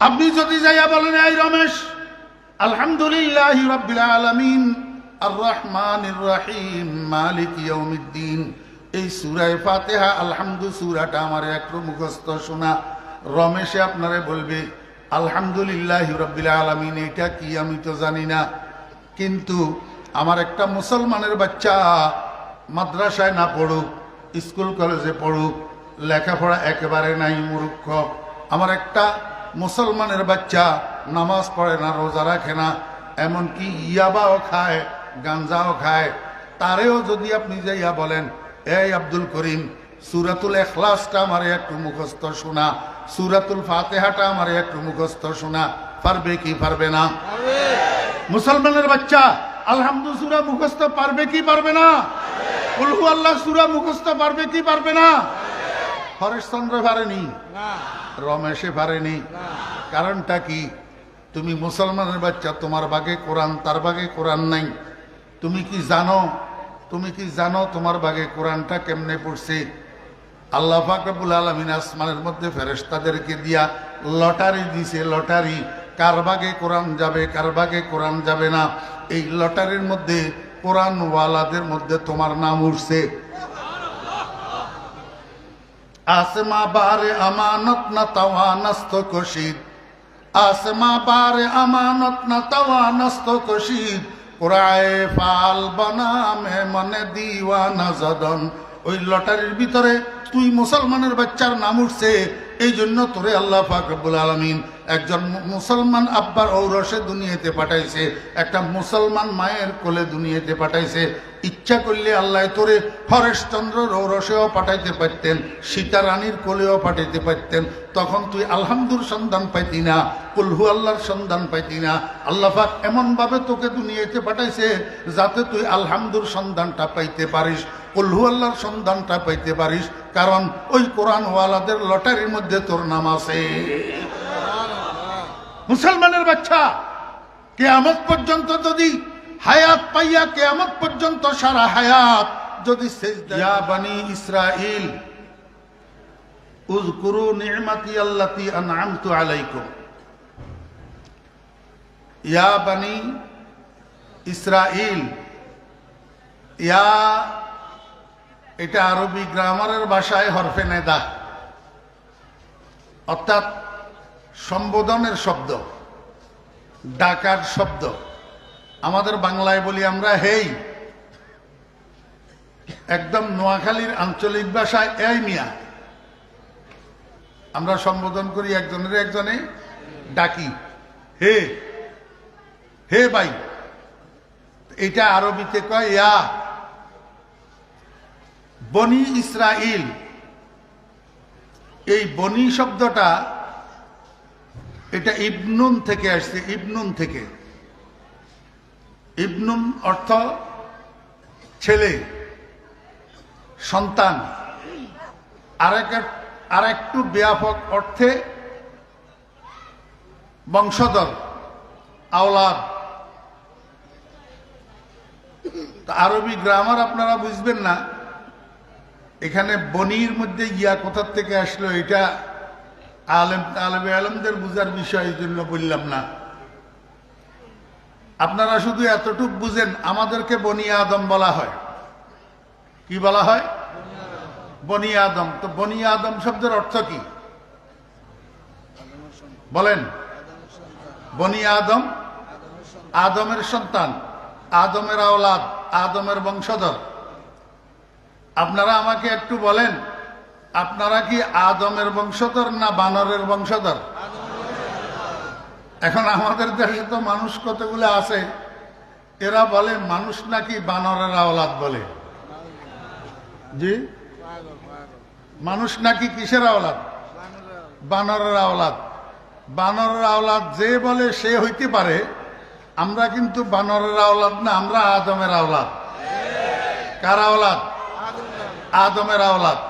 আপনি যদি যাইয়া বলেন, এই রমেশ, আলহামদুলিল্লাহি রাব্বিল আলামিন আর রহমানির রহিম মালিক ইয়াউমিদ্দিন, এই সূরা ফাতিহা আলহামদু সূরাটা আমার একটু মুখস্থ শোনা। রমেশে আপনারে বলবে, আলহামদুলিল্লাহি রাব্বিল আলামিন এটা কি আমি তো জানি না, কিন্তু আমার একটা মুসলমানের বাচ্চা মাদ্রাসায় না পড়ুক, স্কুল কলেজে পড়ুক, লেখাপড়া একেবারে নাই, মূর্খ, আমার একটা মুসলমানের বাচ্চা নামাজ পড়ে না, রোজা রাখে না, এমনকি ইয়াবাও খায়, গাঞ্জাও খায়, তারেও যদি আপনি যাইয়া বলেন, এই আব্দুল করিম, সূরাতুল ইখলাসটা আমারে একটু মুখস্থ শোনা, সূরাতুল ফাতিহাটা আমারে একটু মুখস্থ শোনা, পারবে কি পারবে না? মুসলমানের বাচ্চা আলহামদু সূরা মুখস্থ পারবে কি পারবে না? কুল হু আল্লাহ সূরা মুখস্থ পারবে কি পারবে না? হরেশচন্দ্র পারেনি, রমেশে পারেনি। কারণটা কি? তুমি মুসলমানের বাচ্চা, তোমার ভাগে কোরআন, তার ভাগে কোরআন নাই। তুমি কি জানো তোমার ভাগে কোরআনটা কেমনে পড়ছে? আল্লাহ পাক রব্বুল আলামিন আসমানের মধ্যে ফেরেশতাদেরকে দিয়া লটারি দিছে, লটারি, কার ভাগে কোরআন যাবে, কার ভাগে কোরআন যাবে না। এই লটারির মধ্যে কোরআন ওয়ালাদের মধ্যে তোমার নাম উঠছে। आसमा बारे अमानत न तवानस्त कशीद, आसमा बारे अमानत न तवानस्त कशीद, कुराए फाल बना में मन दीवाना जदन। ওই লটারির ভিতরে তুই মুসলমানের বাচ্চার নাম উঠছে, এই জন্য তোরে আল্লাহ পাক রব্বুল আলামিন একজন মুসলমান আব্বার ঔরসে দুনিয়াতে পাঠাইছে, একটা মুসলমান মায়ের কোলে দুনিয়াতে পাঠাইছে। ইচ্ছা করলে আল্লাহ তোরে হরেশচন্দ্রর ঔরসেও পাঠাইতে পারতেন, সীতা রানীর কোলেও পাঠাইতে পারতেন, তখন তুই আলহামদুর সন্ধান পাইতি না, কুলহু আল্লাহর সন্ধান পাইতি না। আল্লাহ পাক এমনভাবে তোকে দুনিয়াতে পাঠাইছে যাতে তুই আলহামদুর সন্ধানটা পাইতে পারিস, কুলহু আল্লাহর সন্ধানটা পাইতে পারিস, কারণ ওই কোরআন ওয়ালাদের লটারির মধ্যে তোর নাম আছে। মুসলমানের বাচ্চা কিয়ামত পর্যন্ত যদি হায়াত পাইয়া, কিয়ামত পর্যন্ত সারা হায়াত যদি সিজদা, ইয়া বনি ইসরাইল উযকুরু নি'মাতি আল্লাতী আন'আমতু আলাইকুম, ইয়া বনি ইসরাইল, ইয়া এটা আরবি গ্রামারের ভাষায় হরফে নেদা, অর্থাৎ সম্বোধনের শব্দ, ডাকার শব্দ। আমাদের বাংলায় বলি আমরা হেই, একদম নোয়াখালীর আঞ্চলিক ভাষায় এই মিয়া, আমরা সম্বোধন করি একজনের একজনে ডাকি, হে হে ভাই, এটা আরবিতে কয় ইয়া। বনি ইসরাইল, এই বনি শব্দটা এটা ইবনুন থেকে আসছে, ইবনুন থেকে। ইবনুন অর্থ ছেলে, সন্তান, আর একটু ব্যাপক অর্থে বংশধর, আওলাদ। আরবি গ্রামার আপনারা বুঝবেন না, এখানে বনির মধ্যে ইয়া কোথার থেকে আসলো এটা আলেমদের বুঝার বিষয়, এই জন্য বললাম না। আপনারা শুধু এতটুকু বুঝেন, আমাদেরকে বনি আদম বলা হয়। কি বলা হয়? বনি আদম। তো বনি আদম শব্দের অর্থ কি বলেন? বনি আদম, আদমের সন্তান, আদমের আওলাদ, আদমের বংশধর। আপনারা আমাকে একটু বলেন, আপনারা কি আদমের বংশধর না বানরের বংশধর? এখন আমাদের দেশে তো মানুষ কতগুলো আছে, এরা বলে মানুষ নাকি বানরের আওলাদ বলে। জি, মানুষ নাকি কিসের আওলাদ? বানরের আওলাদ। বানরের আওলাদ যে বলে সে হইতে পারে, আমরা কিন্তু বানরের আওলাদ না, আমরা আদমের আওলাদ। কার আওলাদ? আদমের আওলাদ।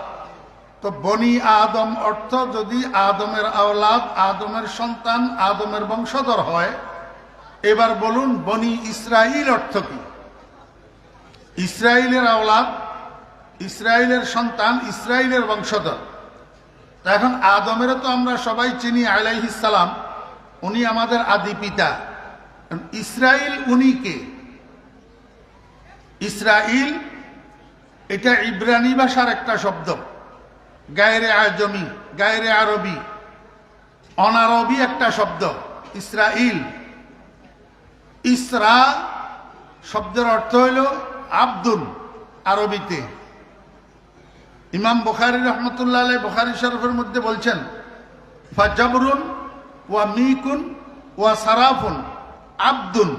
তো বনি আদম অর্থ যদি আদমের আওলাদ, আদমের সন্তান, আদমের বংশধর হয়। এবার বলুন বনি ইসরাইল অর্থ কি? ইসরাইলের আওলাদ, ইসরাইলের সন্তান, ইসরাইলের বংশধর। এখন আদমের তো আমরা সবাই চিনি আলাইহিস সালাম, উনি আমাদের আদি পিতা। ইসরাইল উনি কে? ইসরাইল এটা ইব্রানি ভাষার একটা শব্দ, গায়রে আজমি, গায়রে আরবি, অনারবি একটা শব্দ ইসরাইল। ইসরা শব্দের অর্থ হইল আব্দুল আরবিতে। ইমাম বুখারী রহমতুল্লাহ আলাইহি বুখারী শরীফের মধ্যে বলছেন, ফাজাবরুন ওয়া মিকুন ওয়া সারাফুন আব্দুন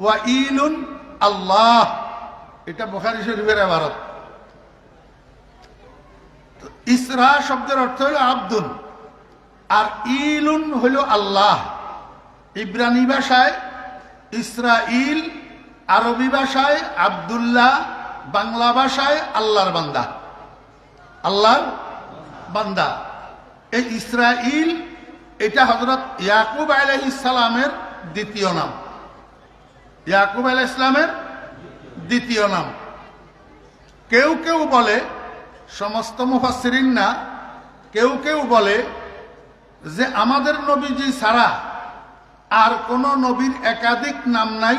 ওয়া ইলুন আল্লাহ। এটা বুখারী শরীফের ইবারত। ইসরা শব্দের অর্থ হলো আব্দুন, আর ইলুন হলো আল্লাহ। ইব্রানি ভাষায় ইসরাইল, আরবি ভাষায় আব্দুল্লাহ, বাংলা ভাষায় আল্লাহর বান্দা, আল্লাহর বান্দা। এই ইসরাইল এটা হযরত ইয়াকুব আলাইহিস সালামের দ্বিতীয় নাম, ইয়াকুব আলাইহিস সালামের দ্বিতীয় নাম। কেউ কেউ বলে, সমস্ত মুফাসসিরিন না, কেউ কেউ বলে যে আমাদের নবীজি ছাড়া আর কোন নবীর একাধিক নাম নাই,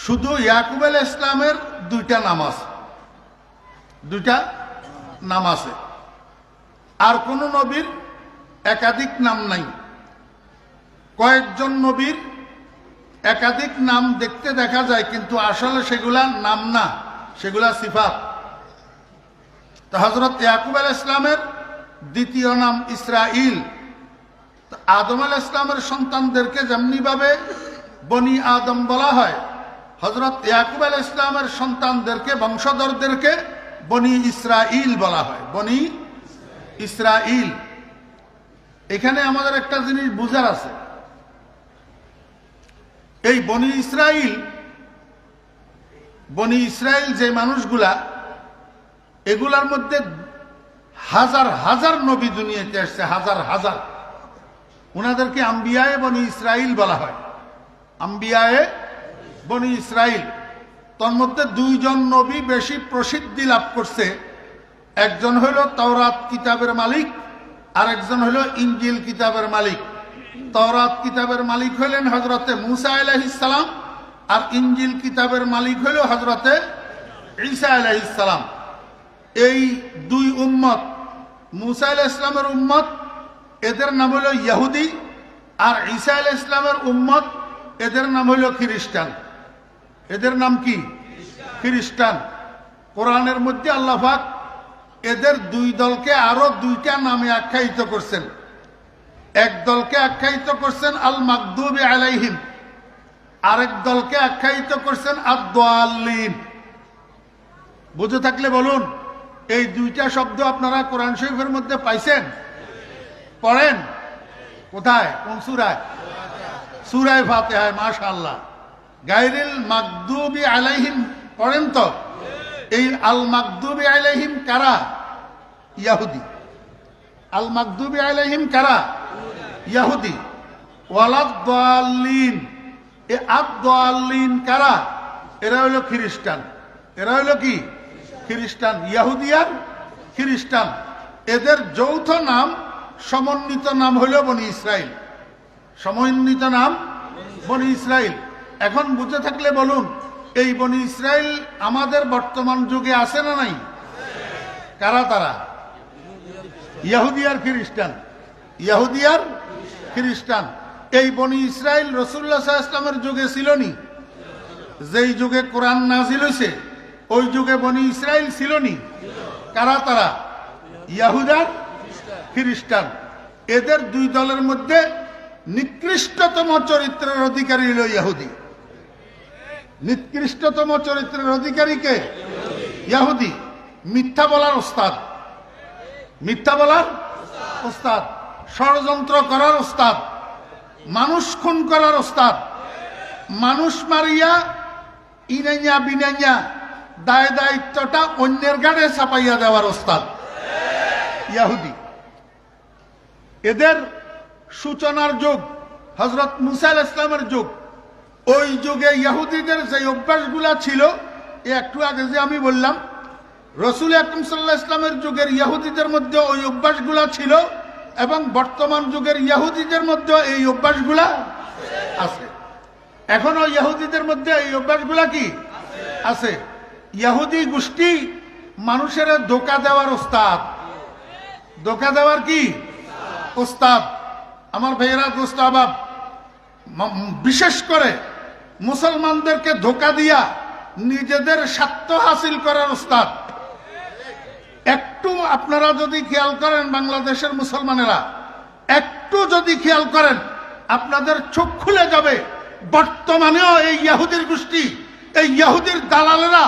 শুধু ইয়াকুব আলাইহিস সালামের দুইটা নাম আছে, দুইটা নাম আছে, আর কোন নবীর একাধিক নাম নাই। কয়েকজন নবীর একাধিক নাম দেখতে দেখা যায়, কিন্তু আসলে সেগুলা নাম না, সেগুলা সিফাত। তো হযরত ইয়াকুব আলাইহিস সালামের দ্বিতীয় নাম ইসরাইল। আদম আলাইহিস সালামের সন্তানদেরকে যেমনি ভাবে বনি আদম বলা হয়, হযরত ইয়াকুব আলাইহিস সালামের সন্তানদেরকে, বংশধরদেরকে বনি ইসরাইল বলা হয়, বনি ইসরাইল। এখানে আমাদের একটা জিনিস বুঝার আছে, এই বনি ইসরাইল যে মানুষগুলা, এগুলার মধ্যে হাজার হাজার নবী দুনিয়াতে আসছে, হাজার হাজার। উনাদেরকে আম্বিয়ায়ে বনি ইসরাইল বলা হয়, আম্বিয়ায়ে বনি ইসরাইল। তোর মধ্যে দুইজন নবী বেশি প্রসিদ্ধি লাভ করছে, একজন হইল তাওরাত কিতাবের মালিক, আর একজন হইল ইনজিল কিতাবের মালিক। তাওরাত কিতাবের মালিক হইলেন হযরতে মূসা আলাইহিস সালাম, আর ইনজিল কিতাবের মালিক হইল হযরতে ঈসা আলাইহিস সালাম। এই দুই উম্মত, মূসা আলাইহিস সালামের উম্মত, এদের নাম হইল ইহুদি, আর ঈসা আলাইহিস সালামের উম্মত, এদের নাম হইল খ্রিস্টান। এদের নাম কি? খ্রিস্টান। কোরআনের মধ্যে আল্লাহ পাক এদের দুই দলকে আরো দুইটা নামে আখ্যায়িত করছেন। এক দলকে আখ্যায়িত করছেন আল মাগদুবি আলাইহিম, আরেক দলকে আখ্যায়িত করছেন আদ-দাল্লিন। বুঝে থাকলে বলুন, এই দুইটা শব্দ আপনারা কোরআন শরীফের মধ্যে পাইছেন? পড়েন কোথায়? কোন সূরায়? সূরায়ে ফাতিহায়। মাশাআল্লাহ। গায়রিল মাগদুবি আলাইহিম পড়েন তো। এই আল মাগদুবি আলাইহিম কারা? ইহুদি। আল মাগদুবি আলাইহিম কারা? ইহুদি। ওয়ালাদ-দাল্লিন, এ আদ-দাল্লিন কারা? এরা হলো খ্রিস্টান। এরা হলো কি? খ্রিস্টান। ইহুদি আর খ্রিস্টান, এদের যৌথ নাম, সমন্বিত নাম হলো বনি ইসরাইল। সমন্বিত নাম বনি ইসরাইল। এখন বুঝে থাকলে বলুন, এই বনি ইসরাইল আমাদের বর্তমান যুগে আছে না নাই? কারা তারা? ইহুদি আর খ্রিস্টান। ইহুদি আর খ্রিস্টান। এই বনি ইসরাইল রাসূলুল্লাহ সাল্লাল্লাহু আলাইহি ওয়াসাল্লামের যুগে ছিল নি? যেই যুগে কোরআন নাজিল হয়েছে ওই যুগে বনি ইসরাইল ছিল নি? কারা তারা? ইহুদি আর খ্রিস্টান। এদের দুই দলের মধ্যে নিকৃষ্টতম চরিত্রের অধিকারী হল ইহুদি। নিকৃষ্টতম চরিত্রের অধিকারী কে? ইহুদি। মিথ্যা বলার ওস্তাদ, মিথ্যা বলার ওস্তাদ, ষড়যন্ত্র করার ওস্তাদ, মানুষ খুন করার ওস্তাদ, মানুষ মারিয়া ইনাইয়া বিনাইয়া দায় দায়িত্বটা অন্যের গাড়ে চাপাইয়া দেওয়ার ওস্তাদ ইহুদি। এদের সূচনার যুগ হযরত মূসা আলাইহিস সালামের যুগ। ওই যুগে ইহুদিদের যে অভ্যাসগুলা ছিল, একটু আগে যে আমি বললাম, রাসূল আকরাম সাল্লাল্লাহু আলাইহি ওয়াসাল্লামের যুগের ইহুদিদের মধ্যে ওই অভ্যাসগুলা ছিল, এবং বর্তমান যুগের ইহুদিদের মধ্যে এই অভ্যাসগুলা আছে। এখনো ইহুদিদের মধ্যে এই অভ্যাসগুলা কি আছে। ইহুদি গোষ্ঠী মানুষের ধোঁকা দেওয়ার ওস্তাদ, ধোঁকা দেওয়ার কি ওস্তাদ। আমার ভাইয়েরা দোস্ত আবাব, বিশেষ করে মুসলমানদেরকে ধোঁকা দিয়া নিজেদের স্বার্থ হাসিল করার ওস্তাদ। একটু আপনারা যদি খেয়াল করেন, বাংলাদেশের মুসলমানেরা একটু যদি খেয়াল করেন, আপনাদের চোখ খুলে যাবে। বর্তমানেও এই ইহুদির গোষ্ঠী, এই ইহুদির দালালেরা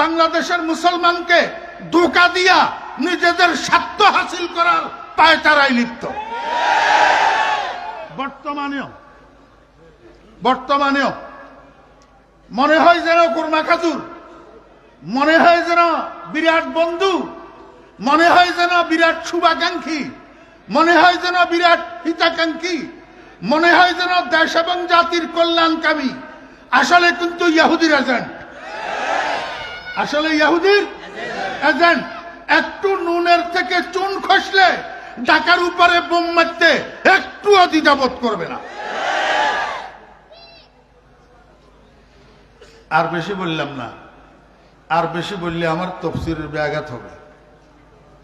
বাংলাদেশের মুসলমানকে ধোঁকা দিয়া নিজেদের স্বার্থ হাসিল করার পায়তারায় লিপ্ত। বর্তমানেও মনে হয় যেন কুরমা খাজুর, মনে হয় যেন বিরাট বন্ধু, মনে হয় যেন বিরাট শুভাকাঙ্ক্ষী, মনে হয় যেন বিরাট হিতাকাঙ্ক্ষী, মনে হয় যেন দেশ এবং জাতির কল্যাণকামী। আসলে কিন্তু ইহুদির এজেন্ট, আসলে ইহুদির এজেন্ট। একটু নুনের থেকে চুন খসলে ঢাকার উপরে বোম মারতে একটুও দ্বিধাবোধ করবে না। আর বেশি বললাম না, আর বেশি বললে আমার তফসিরের ব্যাঘাত হবে।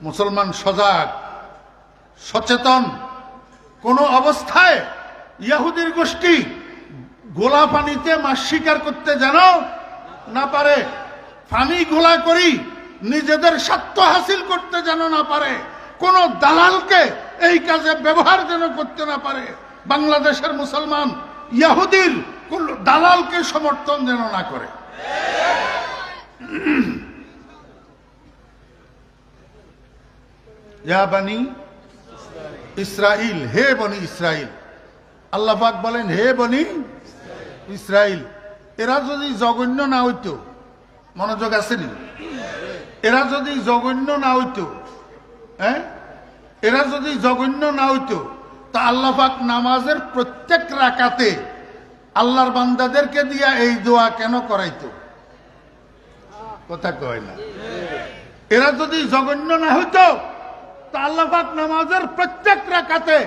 মুসলমান সজাগ, সচেতন। কোন অবস্থায় ইহুদির গোষ্ঠী গোলা পানিতে মাছ শিকার করতে যেন না পারে, পানি গোলা করি নিজেদের স্বার্থ হাসিল করতে যেন না পারে, কোন দালালকে এই কাজে ব্যবহার যেন করতে না পারে। বাংলাদেশের মুসলমান ইহুদির কোন দালালকে সমর্থন যেন না করে। ইয়া বনি ইসরাইল, হে বনি ইসরাইল। আল্লাহ পাক বলেন, হে বনি ইসরাইল। এরা যদি জঘন্য না হইতো, মনোযোগ আসেনি, এরা যদি জঘন্য না হইতো, এরা যদি জঘন্য না হইতো, তা আল্লাহ পাক নামাজের প্রত্যেক রাকাতে আল্লাহর বান্দাদেরকে দিয়া এই দোয়া কেন করাইতো? কথা কয় না। এরা যদি জঘন্য না হইতো, তা আল্লাহ পাক নামাজের প্রত্যেক রাকাতে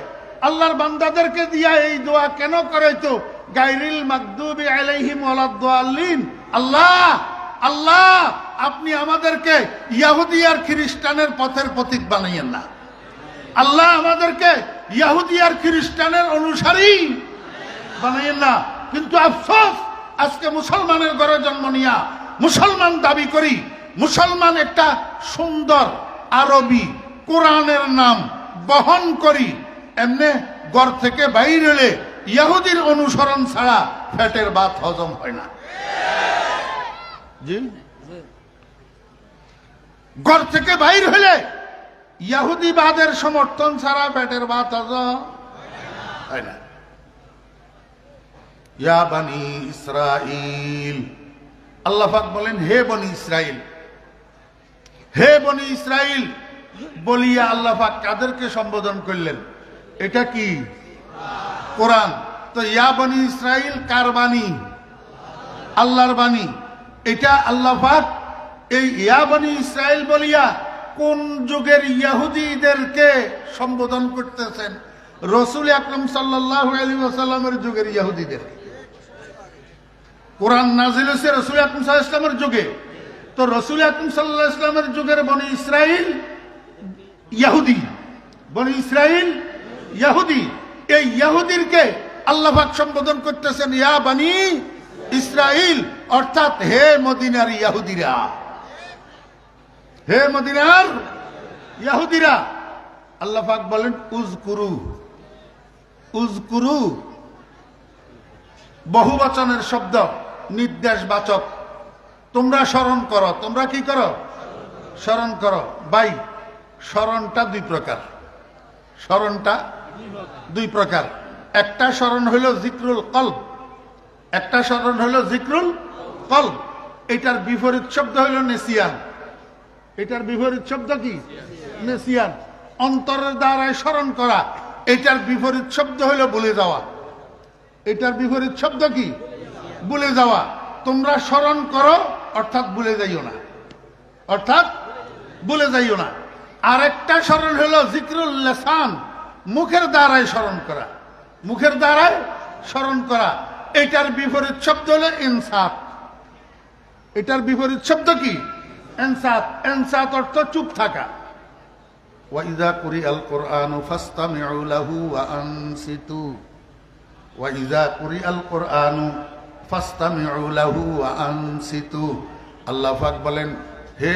আল্লাহর বান্দাদেরকে দিয়া এই দোয়া কেন করাইতো? গায়রিল মাগদুবি আলাইহিম ওয়ালাদ-দাল্লিন। আল্লাহ, আল্লাহ, আপনি আমাদেরকে ইহুদি আর খ্রিস্টানের পথের প্রতীক বানাইয়েন না। আল্লাহ, আমাদেরকে ইহুদি আর খ্রিস্টানের অনুসারী বানাইয়েন না। কিন্তু আফসোস, আজকে মুসলমানের ঘরে জন্ম নিয়া মুসলমান দাবি করি, মুসলমান একটা সুন্দর আরবি কোরআনের নাম বহন করি, এমনি ঘর থেকে বাইর হলে ইহুদির অনুসরণ ছাড়া পেটের ভাত হজম হয় না। জি, ঘর থেকে বাইর হলে ইহুদিবাদের সমর্থন ছাড়া পেটের ভাত হজম হয় না। ইয়া বনি ইসরাইল, আল্লাহ পাক বলেন, হে বনি ইসরাইল, হে বনি ইসরাইল বলিয়া আল্লাহ পাক কাদেরকে সম্বোধন করলেন? এটা কি? কোরআন। তো ইয়া বনি ইসরাইল কার বাণী? আল্লাহর বাণী। এটা আল্লাহ পাক এই ইয়া বনি ইসরাইল বলিয়া কোন যুগের ইহুদিদেরকে সম্বোধন করতেছেন? রাসূল আকরাম সাল্লাল্লাহু আলাইহি ওয়াসাল্লামের যুগের ইহুদিদের। কোরআন নাযিল হয়েছে রাসূল আকরাম সাল্লাল্লাহু আলাইহি ওয়াসাল্লামের যুগে। তো রাসূল আকরাম সাল্লাল্লাহু আলাইহি ওয়াসাল্লামের যুগের বনি ইসরাইল ইহুদি, বনি ইসরাইল ইহুদি। এই ইহুদিরকে আল্লাহ পাক সম্বোধন করতেছেন ইয়া বনি ইসরাইল, অর্থাৎ হে মদিনার ইহুদিরা, হে মদিনার ইহুদিরা। আল্লাহ পাক বলেন উযকুরু, উযকুরু বহুবচনের শব্দ, নির্দেশবাচক। তোমরা স্মরণ করো। তোমরা কি করো? স্মরণ করো। ভাই, স্মরণটা দুই প্রকার। স্মরণটা দুই প্রকার। একটা স্মরণ হইল জিক্রুল কলব, একটা স্মরণ হইল জিক্রুল কলব। এটার বিপরীত শব্দ হইল নেসিয়ান। এটার বিপরীত শব্দ কি? নেসিয়ান। অন্তরের দ্বারায় স্মরণ করা। এটার বিপরীত শব্দ হইল ভুলে যাওয়া। এটার বিপরীত শব্দ কি? ভুলে যাওয়া। তোমরা স্মরণ করো, অর্থাৎ ভুলে যাইও না, অর্থাৎ ভুলে যাইও না। আরেকটা স্মরণ হলো জিক্রুল লিসান, মুখের দ্বারাই স্মরণ করা, মুখের দ্বারাই স্মরণ করা। এটার বিপরীত শব্দ হলো ইনসাত। এটার বিপরীত শব্দ কি? ইনসাত। ইনসাত অর্থ চুপ থাকা। ওয়াইযা কুরিআল কুরআনু ফাসতামিউ লাহু ওয়া আনসিতু, ওয়াইযা কুরিআল কুরআনু ফাসতামিউ লাহু ওয়া আনসিতু। আল্লাহ পাক বলেন, হে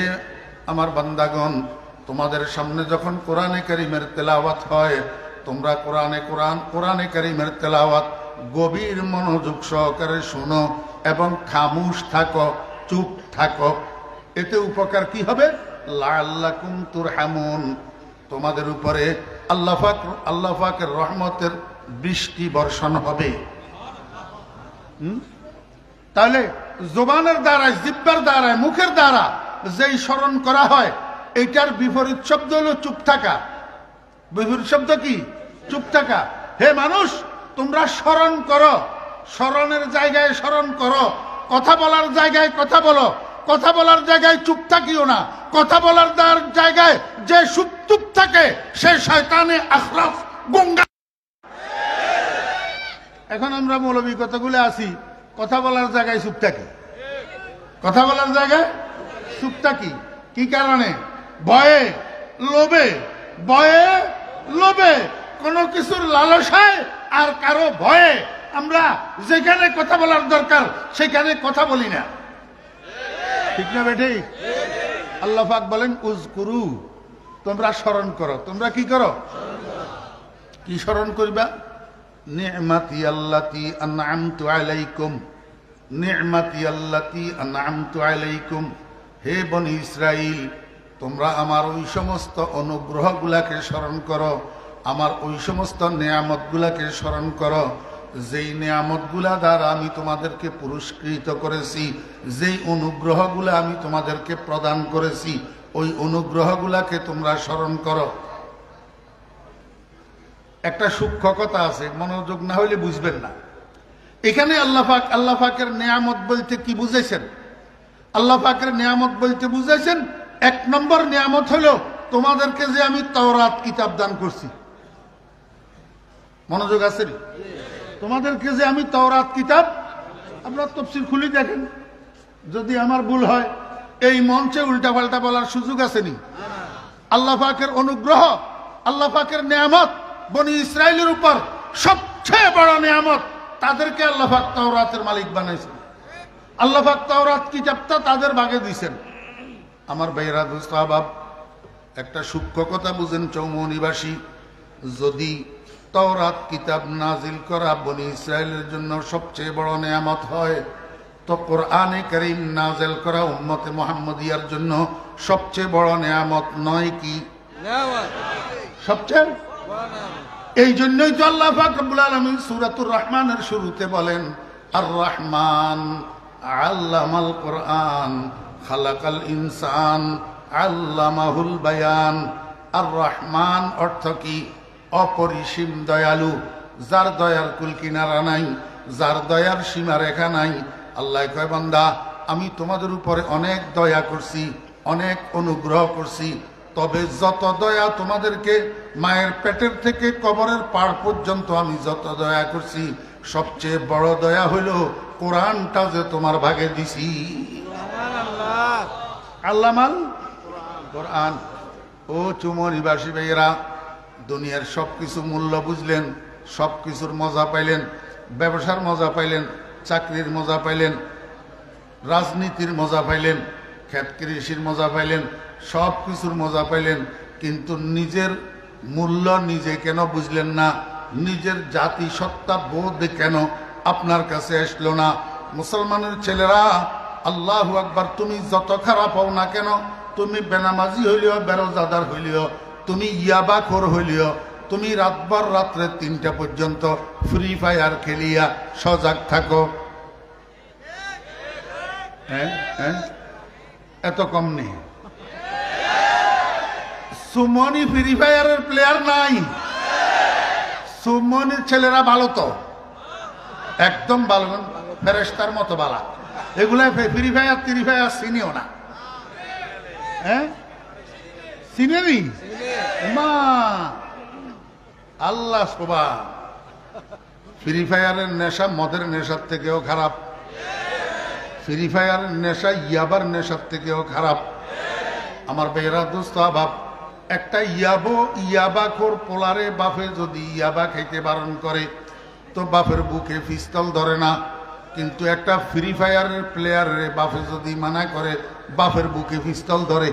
আমার বান্দাগণ, তোমাদের সামনে যখন কোরআনে কারীমের তেলাওয়াত হয়, তোমরা কোরআনে কারীমের তেলাওয়াত গভীর মনোযোগ সহকারে শোনো এবং খামোশ থাকো, চুপ থাকো। এতে উপকার কি হবে? লাআল্লাকুম তুরহামুন, তোমাদের উপরে আল্লাহ পাকের রহমতের বৃষ্টি বর্ষণ হবে। তাহলে জবানের দ্বারায়, জিহ্বার দ্বারায়, মুখের দ্বারা যেই স্মরণ করা হয়, এটার বিপরীত শব্দ হলো চুপ থাকা। বিপরীত শব্দ কি? চুপ থাকা। হে মানুষ, তোমরা স্মরণ করো, স্মরণের জায়গায় স্মরণ করো, কথা বলার জায়গায় কথা বলো, কথা বলার জায়গায় চুপ থাকিও না। কথা বলার জায়গায় যে চুপ থাকে সে শয়তানে আখরাফ গঙ্গা। এখন আমরা মৌলবী কথাগুলো আসি, কথা বলার জায়গায় চুপ থাকি, কথা বলার জায়গায় চুপ থাকি। কি কারণে? ভয়ে, লোভে, ভয়ে, লোভে, কোনো কিছুর লালসায় আর কারো ভয়ে আমরা যেখানে কথা বলার দরকার সেখানে কথা বলি না। ঠিক না বেঠি? আল্লাহ পাক বলেন, উযকুরু, তোমরা স্মরণ করো। তোমরা কি করো? কি স্মরণ করবা? নি'মাতি আল্লাতি আন'আমতু আলাইকুম, নি'মাতি আল্লাতি আন'আমতু আলাইকুম। হে বনি ইসরাইল, তোমরা আমার ওই সমস্ত অনুগ্রহগুলাকে স্মরণ করো, আমার ওই সমস্ত নেয়ামতগুলাকে স্মরণ করো, যেই নেয়ামতগুলা দ্বারা আমি তোমাদেরকে পুরস্কৃত করেছি, যেই অনুগ্রহগুলা আমি তোমাদেরকে প্রদান করেছি, ওই অনুগ্রহগুলাকে তোমরা স্মরণ করো। একটা সূক্ষ্ম কথা আছে, মনোযোগ না হইলে বুঝবেন না। এখানে আল্লাহ পাকের নেয়ামত বলতে কি বুঝাইছেন? আল্লাহ পাকের নেয়ামত বলতে বুঝাইছেন, এক নম্বর নেয়ামত হলো তোমাদেরকে যে আমি তাওরাত কিতাব দান করছি। মনোযোগ আছে? তোমাদেরকে যে আমি তাওরাত কিতাব, আপনার তাফসীর খুলি দেখেন, যদি আমার ভুল হয় এই মঞ্চে উল্টাপাল্টা বলার সুযোগ আসেনি। আল্লাহ পাকের অনুগ্রহ, আল্লাহ পাকের নেয়ামত বনি ইসরাইলের উপর সবচেয়ে বড় নেয়ামত, তাদেরকে আল্লাহ পাক তাওরাতের মালিক বানাইছেন। আল্লাহ পাক তাওরাত কিতাবটা তাদের ভাগে দিয়েছেন। আমার ভাইরা দোস্ত আহবাব, একটা সূক্ষ্ম কথা বুঝেন, চৌমনিবাসী, যদি তাওরাত কিতাব নাজিল করা বনি ইসরাইলের জন্য সবচেয়ে বড় নেয়ামত হয়, তো কোরআনে কারীম নাজিল করা উম্মতে মুহাম্মদিয়ার জন্য সবচেয়ে বড় নেয়ামত নয় কি? সবচেয়ে। এই জন্যই তো আল্লাহ পাক রব্বুল আলামিন সূরাতুর রহমানের শুরুতে বলেন, আর রহমান আল্লামাল কোরআন খালাকাল ইনসান আল্লামাহুল বায়ান। আর রহমান অর্থ কি? অপরিসীম দয়ালু, যার দয়ার কুল কিনারা নাই, যার দয়ার সীমা রেখা নাই। আল্লাহ কয়, বান্দা, আমি তোমাদের উপরে অনেক দয়া করছি, অনেক অনুগ্রহ করছি, তবে যত দয়া তোমাদেরকে মায়ের পেটের থেকে কবরের পাড় পর্যন্ত আমি যত দয়া করছি, সবচেয়ে বড় দয়া হইল কোরআনটা যে তোমার ভাগে দিছি। আল্লামাল কোরআন। ও চুমনিবাসী ভাইয়েরা, দুনিয়ার সবকিছু মূল্য বুঝলেন, সবকিছুর মজা পাইলেন, ব্যবসার মজা পাইলেন, চাকরির মজা পাইলেন, রাজনীতির মজা পাইলেন, ক্ষেত কৃষির মজা পাইলেন, সব কিছুর মজা পাইলেন, কিন্তু নিজের মূল্য নিজে কেন বুঝলেন না? নিজের জাতিসত্তা বোধ কেন আপনার কাছে আসলো না? মুসলমানের ছেলেরা, আল্লাহু আকবার, তুমি যত খারাপ হও না কেন, তুমি বেনামাজি হইলেও, বেরোজাদার হইলেও, তুমি ইয়াবাখোর হইলেও, তুমি রাতভর রাত্রে 3টা পর্যন্ত ফ্রি ফায়ার খেলিয়া সজাগ থাকো। হ্যাঁ হ্যাঁ, এত কম নেই। সুমনি ফ্রি ফায়ারের প্লেয়ার নাই। সুমনির ছেলেরা ভালো, তো একদম ভালো, ফেরেশতার মতো বালা। এগুলা ফ্রি ফায়ার ফ্রি ফায়ার চিনিও না। হ্যাঁ, চিনেনি মা? আল্লাহ সুবহান। ফ্রি ফায়ারের নেশা মদের নেশার থেকেও খারাপ, ফ্রি ফায়ারের নেশা ইয়াবার নেশার থেকেও খারাপ। আমার বেহরা দোস্ত বাপ, একটা ইয়াবাখোর পোলারে বাপে যদি ইয়াবা খাইতে বারণ করে তো বাপের বুকে পিস্তল ধরে না, কিন্তু একটা ফ্রি ফায়ারের প্লেয়ারের বাপে যদি মানা করে বাপের বুকে পিস্তল ধরে।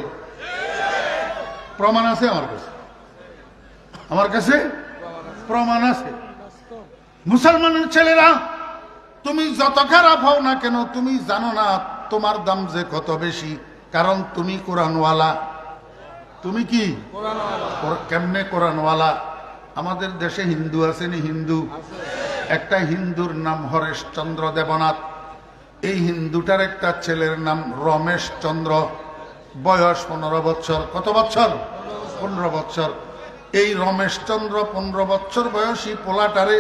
প্রমাণ আছে আমার কাছে, আমার কাছে প্রমাণ আছে। মুসলমানের ছেলেরা, তুমি যত খারাপ হও না কেন, তুমি জানো না তোমার দাম যে কত বেশি, কারণ তুমি কোরআনওয়ালা। তুমি কি কেমনে কোরআনওয়ালা? আমাদের দেশে হিন্দু আছেনি? হিন্দু, একটা হিন্দুর নাম হরেশচন্দ্র দেবনাথ। এই হিন্দুটার একটা ছেলের নাম রমেশ চন্দ্র, বয়স 15 বছর। কত বছর? 15 বছর। এই রমেশ চন্দ্র 15 বছর বয়সী পোলাটারে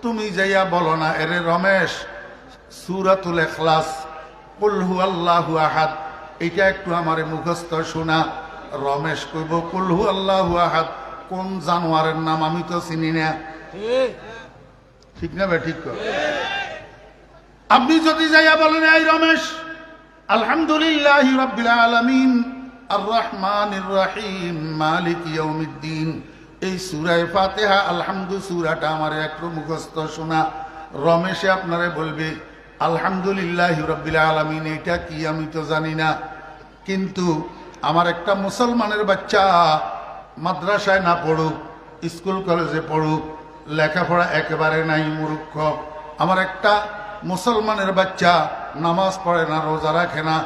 তুমি যাইয়া বলো না, এরে রমেশ, সূরাতুল ইখলাস, কুল হুয়াল্লাহু আহাদ, এটা একটু আমারে মুখস্থ শোনা। রমেশ কইব, কুল হুয়াল্লাহু আহাদ কোন জানোয়ারের নাম? আমি তো চিনি না। ঠিক না ভাই? ঠিক কর। আপনি যদি যাইয়া বলেন, এই রমেশ, আলহামদুলিল্লাহি রাব্বিল আলামিন আর রহমানির রহিম মালিক ইয়াউমিদ্দিন, এই সূরা ফাতিহা আলহামদু সূরাটা আমারে একটু মুখস্থ শোনা। রমেশে আপনারে বলবে, আলহামদুলিল্লাহি রাব্বিল আলামিন এটা কি আমি তো জানি না, কিন্তু আমার একটা মুসলমানের বাচ্চা মাদ্রাসায় না পড়ুক, স্কুল কলেজে পড়ুক, লেখাপড়া একেবারে নাই, মূর্খ, আমার একটা মুসলমানের বাচ্চা নামাজ পড়ে না, রোজা রাখে না,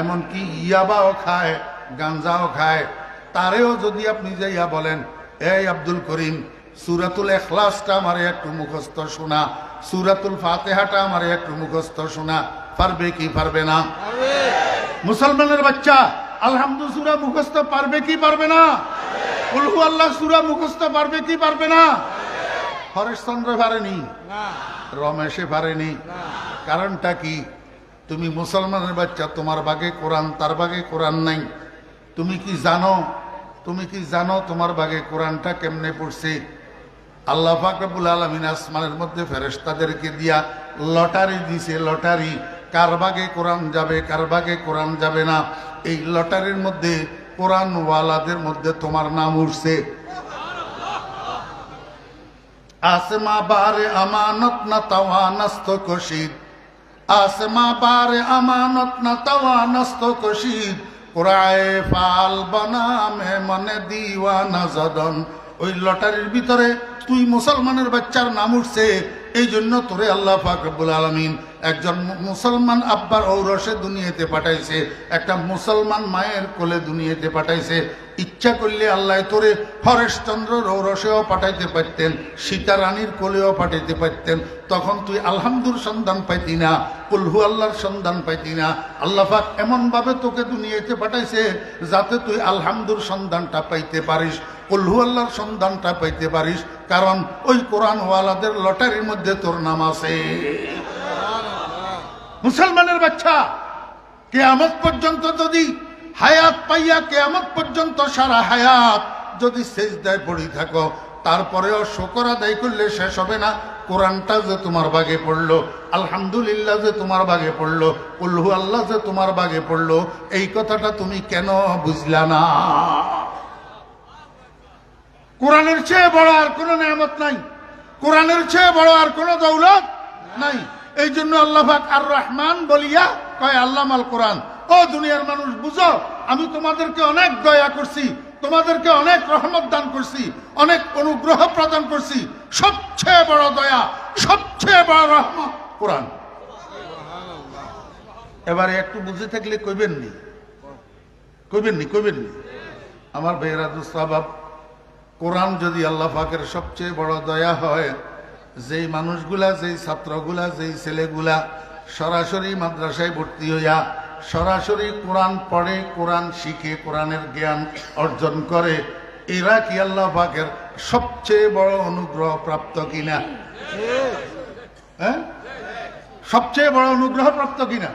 এমনকি ইয়াবাও খায়, গাঞ্জাও খায়, তারেও যদি আপনি যাইয়া বলেন, এই আব্দুল করিম, সূরাতুল ইখলাসটা আমারে একটু মুখস্থ শোনা, সূরাতুল ফাতিহাটা আমারে একটু মুখস্থ শোনা, পারবে কি পারবে না? মুসলমানের বাচ্চা আলহামদু সূরা মুখস্থ পারবে কি পারবে না? কুল হুয়াল্লাহ সূরা মুখস্থ পারবে কি পারবে না? হরেশচন্দ্র পারেনি, রমেশে পারেনি। কারণটা কি? তুমি মুসলমানের বাচ্চা, তোমার বাগে কোরআন, তার বাগে কোরআন নাই। তুমি কি জানো, তুমি কি জানো তোমার বাগে কোরআনটা কেমনে পড়ছে? আল্লাহ পাক রব্বুল আলামিন আসমানের মধ্যে ফেরেশতাদেরকে দিয়া লটারি দিছে, লটারি, কার বাগে কোরআন যাবে, কার বাগে কোরআন যাবে না। এই লটারির মধ্যে কোরআনওয়ালাদের মধ্যে তোমার নাম উঠছে। আসমা বারে আমানত না তাওয়ানস্ত কশিদ, আসমা বারে আমানত না তাওয়ানস্ত কশিদ, কুরায়ে ফাল বানা মে মনে দিওয়ানা জাদন। ওই লটারির ভিতরে তুই মুসলমানের বাচ্চার নাম উঠছে, এই জন্য তোরে আল্লাহ পাক রব্বুল আলামিন একজন মুসলমান আব্বার ঔরসে দুনিয়াতে পাঠাইছে, একটা মুসলমান মায়ের কোলে দুনিয়াতে পাঠাইছে। ইচ্ছা করলে আল্লাহ তোরে হরেশচন্দ্র ঔরসেও পাঠাইতে পারতেন, সীতা রানীর কোলেও পাঠাইতে পারতেন, তখন তুই আলহামদুর সন্ধান পাইতি না, কুল হুয়াল্লাহর সন্ধান পাইতি না। আল্লাহ পাক এমন ভাবে তোকে দুনিয়াতে পাঠাইছে যাতে তুই আলহামদুর সন্ধানটা পাইতে পারিস, কুল হুয়াল্লাহর সন্ধানটা পাইতে পারিস, কারণ ওই কোরআনওয়ালাদের লটারির মধ্যে তোর নাম আছে। মুসলমানের বাচ্চা কিয়ামত পর্যন্ত যদি হায়াত পাইয়া, কিয়ামত পর্যন্ত সারা হায়াত যদি সিজদায় পড়ে থাকো, তারপরেও শুকর আদায় করলে শেষ হবে না। কোরআনটা যে তোমার বাগে পড়লো, আলহামদুলিল্লাহ যে তোমার বাগে পড়লো, কুল হুয়াল্লাহ যে তোমার বাগে পড়লো, এই কথাটা তুমি কেন বুঝলা না? কোরআনের চেয়ে বড় আর কোনো নিয়ামত নাই, কোরআনের চেয়ে বড় আর কোনো দৌলত নাই। এই জন্য আল্লাহ পাক আর রহমান বলিয়া কয় আল্লামাল কোরআন। ও দুনিয়ার মানুষ বুঝো, আমি তোমাদেরকে অনেক দয়া করছি, তোমাদেরকে অনেক রহমত দান করছি, অনেক অনুগ্রহ প্রদান করছি, সবচেয়ে বড় দয়া, সবচেয়ে বড় রহমত কোরআন। এবারে একটু বুঝে থাকলে কইবেননি, কইবেননি, কইবেননি। আমার ভাইয়েরা দুস্তাবাব, কোরআন যদি আল্লাহ পাকের সবচেয়ে বড় দয়া হয়, যেই মানুষগুলা, যেই ছাত্রগুলা, যেই ছেলেগুলা সরাসরি মাদ্রাসায় ভর্তি হইয়া সরাসরি কোরআন পড়ে, কোরআন শিখে, কোরআনের জ্ঞান অর্জন করে, এরা কি আল্লাহ পাকের সবচেয়ে বড় অনুগ্রহ প্রাপ্ত কিনা? হ্যাঁ, সবচেয়ে বড় অনুগ্রহ প্রাপ্ত কিনা?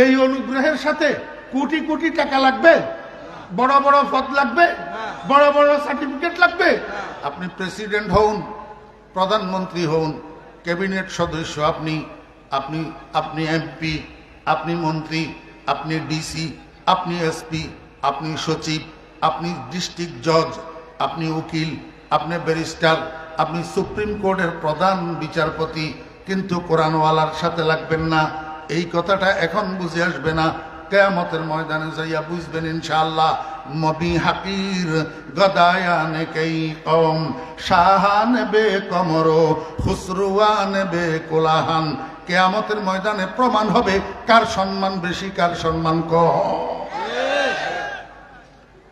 এই অনুগ্রহের সাথে কোটি কোটি টাকা লাগবে, বড় বড় পদ লাগবে? বড় বড় সার্টিফিকেট লাগবে? আপনি প্রেসিডেন্ট হন, প্রধানমন্ত্রী হন, ক্যাবিনেট সদস্য, আপনি আপনি আপনি এমপি, আপনি মন্ত্রী, আপনি ডিসি, আপনি এসপি, আপনি সচিব, আপনি ডিস্ট্রিক্ট জজ, আপনি উকিল, আপনি ব্যারিস্টার, আপনি সুপ্রিম কোর্টের প্রধান বিচারপতি, কিন্তু কোরআনওয়ালার সাথে লাগবেন না। এই কথাটা এখন বুঝে আসবে না, কিয়ামতের ময়দানে যাইয়া বুঝবেন ইনশাআল্লাহ। মবি হাকির গদায়ান কেই কম, শাহান বে কমরো খুসরুয়ান বে কোলাহান। কিয়ামতের ময়দানে প্রমাণ হবে কার সম্মান বেশি, কার সম্মান কম।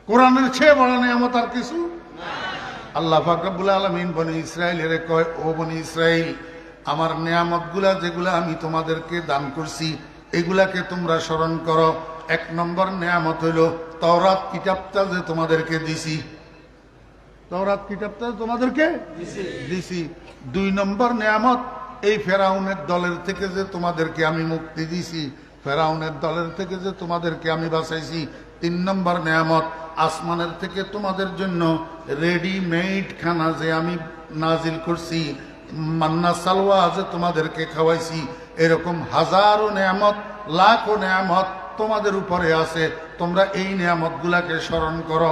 কোরআনের চেয়ে বড় নিয়ামত আর কিছু? আল্লাহ পাক রব্বুল আলামিন বনি ইসরাইলের কয়, ও বনি ইসরাইল, আমার নিয়ামতগুলা যেগুলা আমি তোমাদেরকে দান করছি এগুলাকে তোমরা স্মরণ করো। এক নম্বর নিয়ামত হইল তাওরাত কিতাবটা যে তোমাদেরকে দিছি, তাওরাত কিতাবটা তোমাদেরকে দিছি। 2 নম্বর নিয়ামত এই ফেরাউনের দলের থেকে যে তোমাদেরকে আমি মুক্তি দিছি, ফেরাউনের দলের থেকে যে তোমাদেরকে আমি বাঁচাইছি। 3 নম্বর নিয়ামত আসমানের থেকে তোমাদের জন্য রেডিমেড খানা যে আমি নাজিল করছি, মান্না সালওয়া যে তোমাদেরকে খাওয়াইছি। এরকম হাজারো নিয়ামত, লাখো নিয়ামত তোমাদের উপরে আছে, তোমরা এই নিয়ামতগুলাকে স্মরণ করো।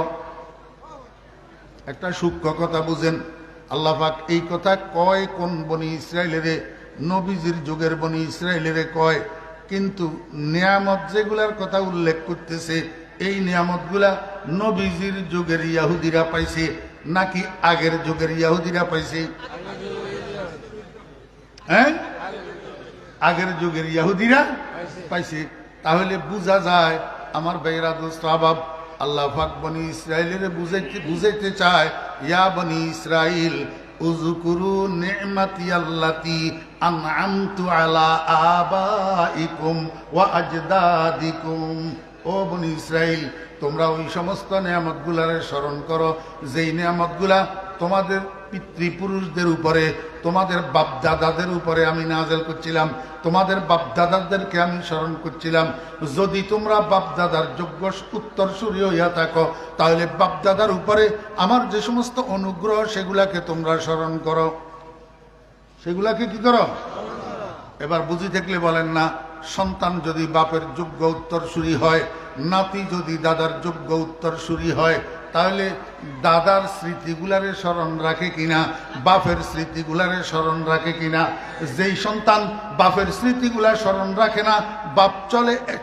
একটা সূক্ষ্ম কথা বুঝেন, আল্লাহ পাক এই কথা কয় কোন বনি ইসরাইলের? নবীজির যুগের বনি ইসরাইলের কয়, কিন্তু নিয়ামত যেগুলার কথা উল্লেখ করতেছে এই নিয়ামতগুলা নবীজির যুগের ইয়াহুদিরা পাইছে নাকি আগের যুগের ইয়াহুদিরা পাইছে? হ্যাঁ, আগের যুগের ইয়াহুদিরা পাইছে। তাহলে বোঝা যায় আমার ভাইরা দোস্ত আবাব, আল্লাহ পাক বনি ইসরাইলের বুঝাইতে চায়, ইয়া বনি ইসরাইল উযকুরু নি'মাতি আল্লাতী আন'আমতু আলা আবাইকুম ওয়া আজদাদিকুম। ও বনি ইসরাইল, তোমরা ওই সমস্ত নিয়ামতগুলারে স্মরণ করো যেই নিয়ামতগুলা তোমাদের পিতৃপুরুষদের উপরে, তোমাদের বাপদাদাদের উপরে আমি নাযিল করছিলাম, তোমাদের বাপদাদাদেরকে আমি স্মরণ করছিলাম। যদি তোমরা বাপদাদার যোগ্য উত্তরসূরি হইয়া থাকো তাহলে বাপদাদার উপরে আমার যে সমস্ত অনুগ্রহ সেগুলাকে তোমরা স্মরণ করো, সেগুলাকে কি করো? এবার বুঝি থাকলে বলেন না, সন্তান যদি বাপের যোগ্য উত্তরসূরি হয়, নাতি যদি দাদার যোগ্য উত্তরসূরি হয়, তাহলে দাদার স্মৃতিগুলারে স্মরণ রাখে কিনা, বাপের স্মৃতিগুলারে স্মরণ রাখে কিনা? যেই সন্তান বাপের স্মৃতিগুলা স্মরণ রাখে না, বাপ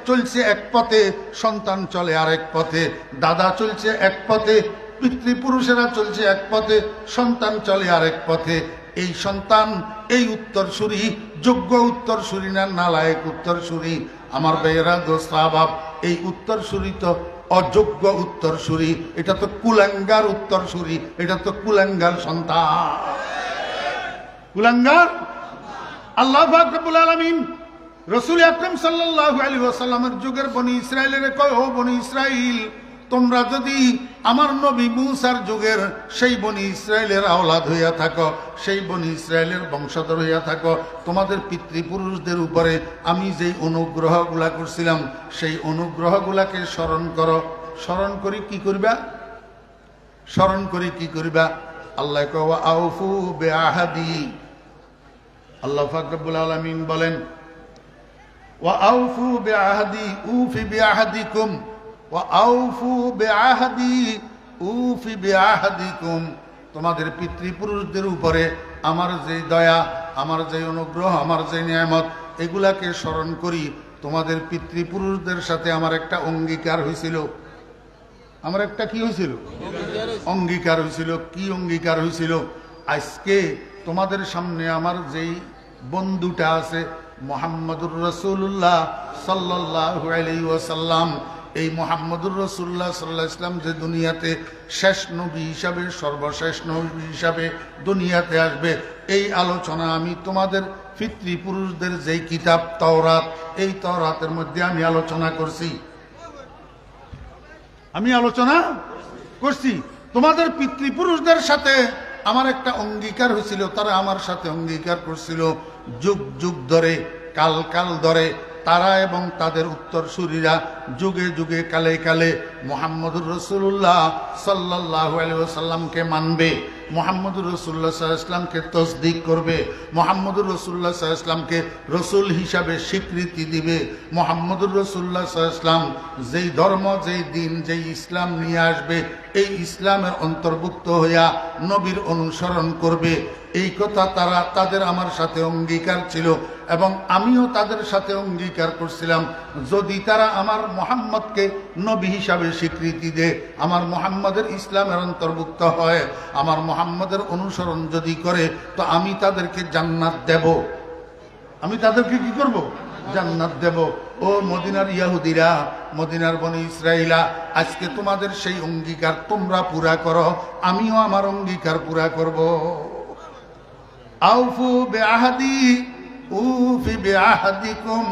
চলছে এক পথে, সন্তান চলে আরেক পথে, দাদা চলছে এক পথে, পিতৃপুরুষেরা চলছে এক পথে, সন্তান চলে আরেক পথে। এই সন্তান এই উত্তরসূরি যোগ্য উত্তরসূরি না নালায়েক উত্তরসূরি? আমার ভাইয়েরা দোস্ত আহবাব, এই উত্তরসূরি তো অযোগ্য উত্তরসূরি, এটা তো কুলাঙ্গার উত্তরসূরি, এটা তো কুলাঙ্গার সন্তান, কুলাঙ্গার। আল্লাহ পাক রব্বুল আলামিন রাসূল আকরাম সাল্লাল্লাহু আলাইহি ওয়াসাল্লামের যুগের বনি ইসরাইলের কয়, ও বনি ইসরাইল, তোমরা যদি আমার নবী মূসার যুগের সেই বনি ইসরাইলের আওলাদ হইয়া থাকো, সেই বনি ইসরাইলের বংশধর হইয়া থাকো, তোমাদের পিতৃপুরুষদের উপরে আমি যেই অনুগ্রহগুলা করছিলাম সেই অনুগ্রহগুলাকে স্মরণ করো। স্মরণ করি কি করবা? স্মরণ করি কি করবা? আল্লাহ কয়, ওয়া আউফু বিআহদি। আল্লাহ পাক রব্বুল আলামিন বলেন, ওয়া আউফু বিআহদি উফি বিআহদিকুম ওয়া আউফু বিআহদি উফি বিআহদিকুম। তোমাদের পিতৃপুরুষদের উপরে আমার যে দয়া, আমার যে অনুগ্রহ, আমার যে নিয়ামত, এগুলাকে স্মরণ করি। তোমাদের পিতৃপুরুষদের সাথে আমার একটা অঙ্গীকার হয়েছিল, আমার একটা কি হয়েছিল? অঙ্গীকার হয়েছিল। কি অঙ্গীকার হয়েছিল? আজকে তোমাদের সামনে আমার যেই বন্ধুটা আছে মুহাম্মদুর রাসূলুল্লাহ সাল্লাল্লাহু আলাইহি ওয়াসাল্লাম, এই মুহাম্মদুর রাসূলুল্লাহ সাল্লাল্লাহু আলাইহি ওয়াসাল্লাম যে দুনিয়াতে শেষ নবী হিসাবে, সর্বশেষ নবী হিসাবে দুনিয়াতে আসবে, এই আলোচনা আমি তোমাদের পিতৃপুরুষদের যেই কিতাব তাওরাত, এই তাওরাতের মধ্যে আমি আলোচনা করছি। আমি আলোচনা করছি তোমাদের পিতৃপুরুষদের সাথে আমার একটা অঙ্গীকার হয়েছিল, তারা আমার সাথে অঙ্গীকার করছিল যুগ যুগ ধরে, কাল কাল ধরে তারা এবং তাদের উত্তরসূরিরা যুগে যুগে কালে কালে মুহাম্মদুর রাসূলুল্লাহ সাল্লাল্লাহু আলাইহি ওয়াসাল্লামকে মানবে, মুহাম্মদুর রাসূলুল্লাহ সাল্লাল্লাহু আলাইহি ওয়াসাল্লামকে তসদিক করবে, মুহাম্মদুর রাসূলুল্লাহ সাল্লাল্লাহু আলাইহি ওয়াসাল্লামকে রাসূল হিসাবে স্বীকৃতি দিবে। মুহাম্মদুর রাসূলুল্লাহ সাল্লাল্লাহু আলাইহি ওয়াসাল্লাম যেই ধর্ম, যেই দিন, যেই ইসলাম নিয়ে আসবে, এই ইসলামের অন্তর্ভুক্ত হইয়া নবীর অনুসরণ করবে। এই কথা তাদের আমার সাথে অঙ্গীকার ছিল এবং আমিও তাদের সাথে অঙ্গীকার করছিলাম, যদি তারা আমার মুহাম্মদকে নবী হিসাবে স্বীকৃতি দেয়, আমার মুহাম্মদের ইসলামের অন্তর্ভুক্ত হয়, আমার মুহাম্মদের অনুসরণ যদি করে, তো আমি তাদেরকে জান্নাত দেব। আমি তাদেরকে কি করব? জান্নাত দেব। ও মদিনার ইহুদিরা, মদিনার বনি ইসরাইলা, আজকে তোমাদের সেই অঙ্গীকার তোমরা পুরা করো, আমিও আমার অঙ্গীকার পুরা করব। আউফু বিআহদি উফি বিআহদিকুম।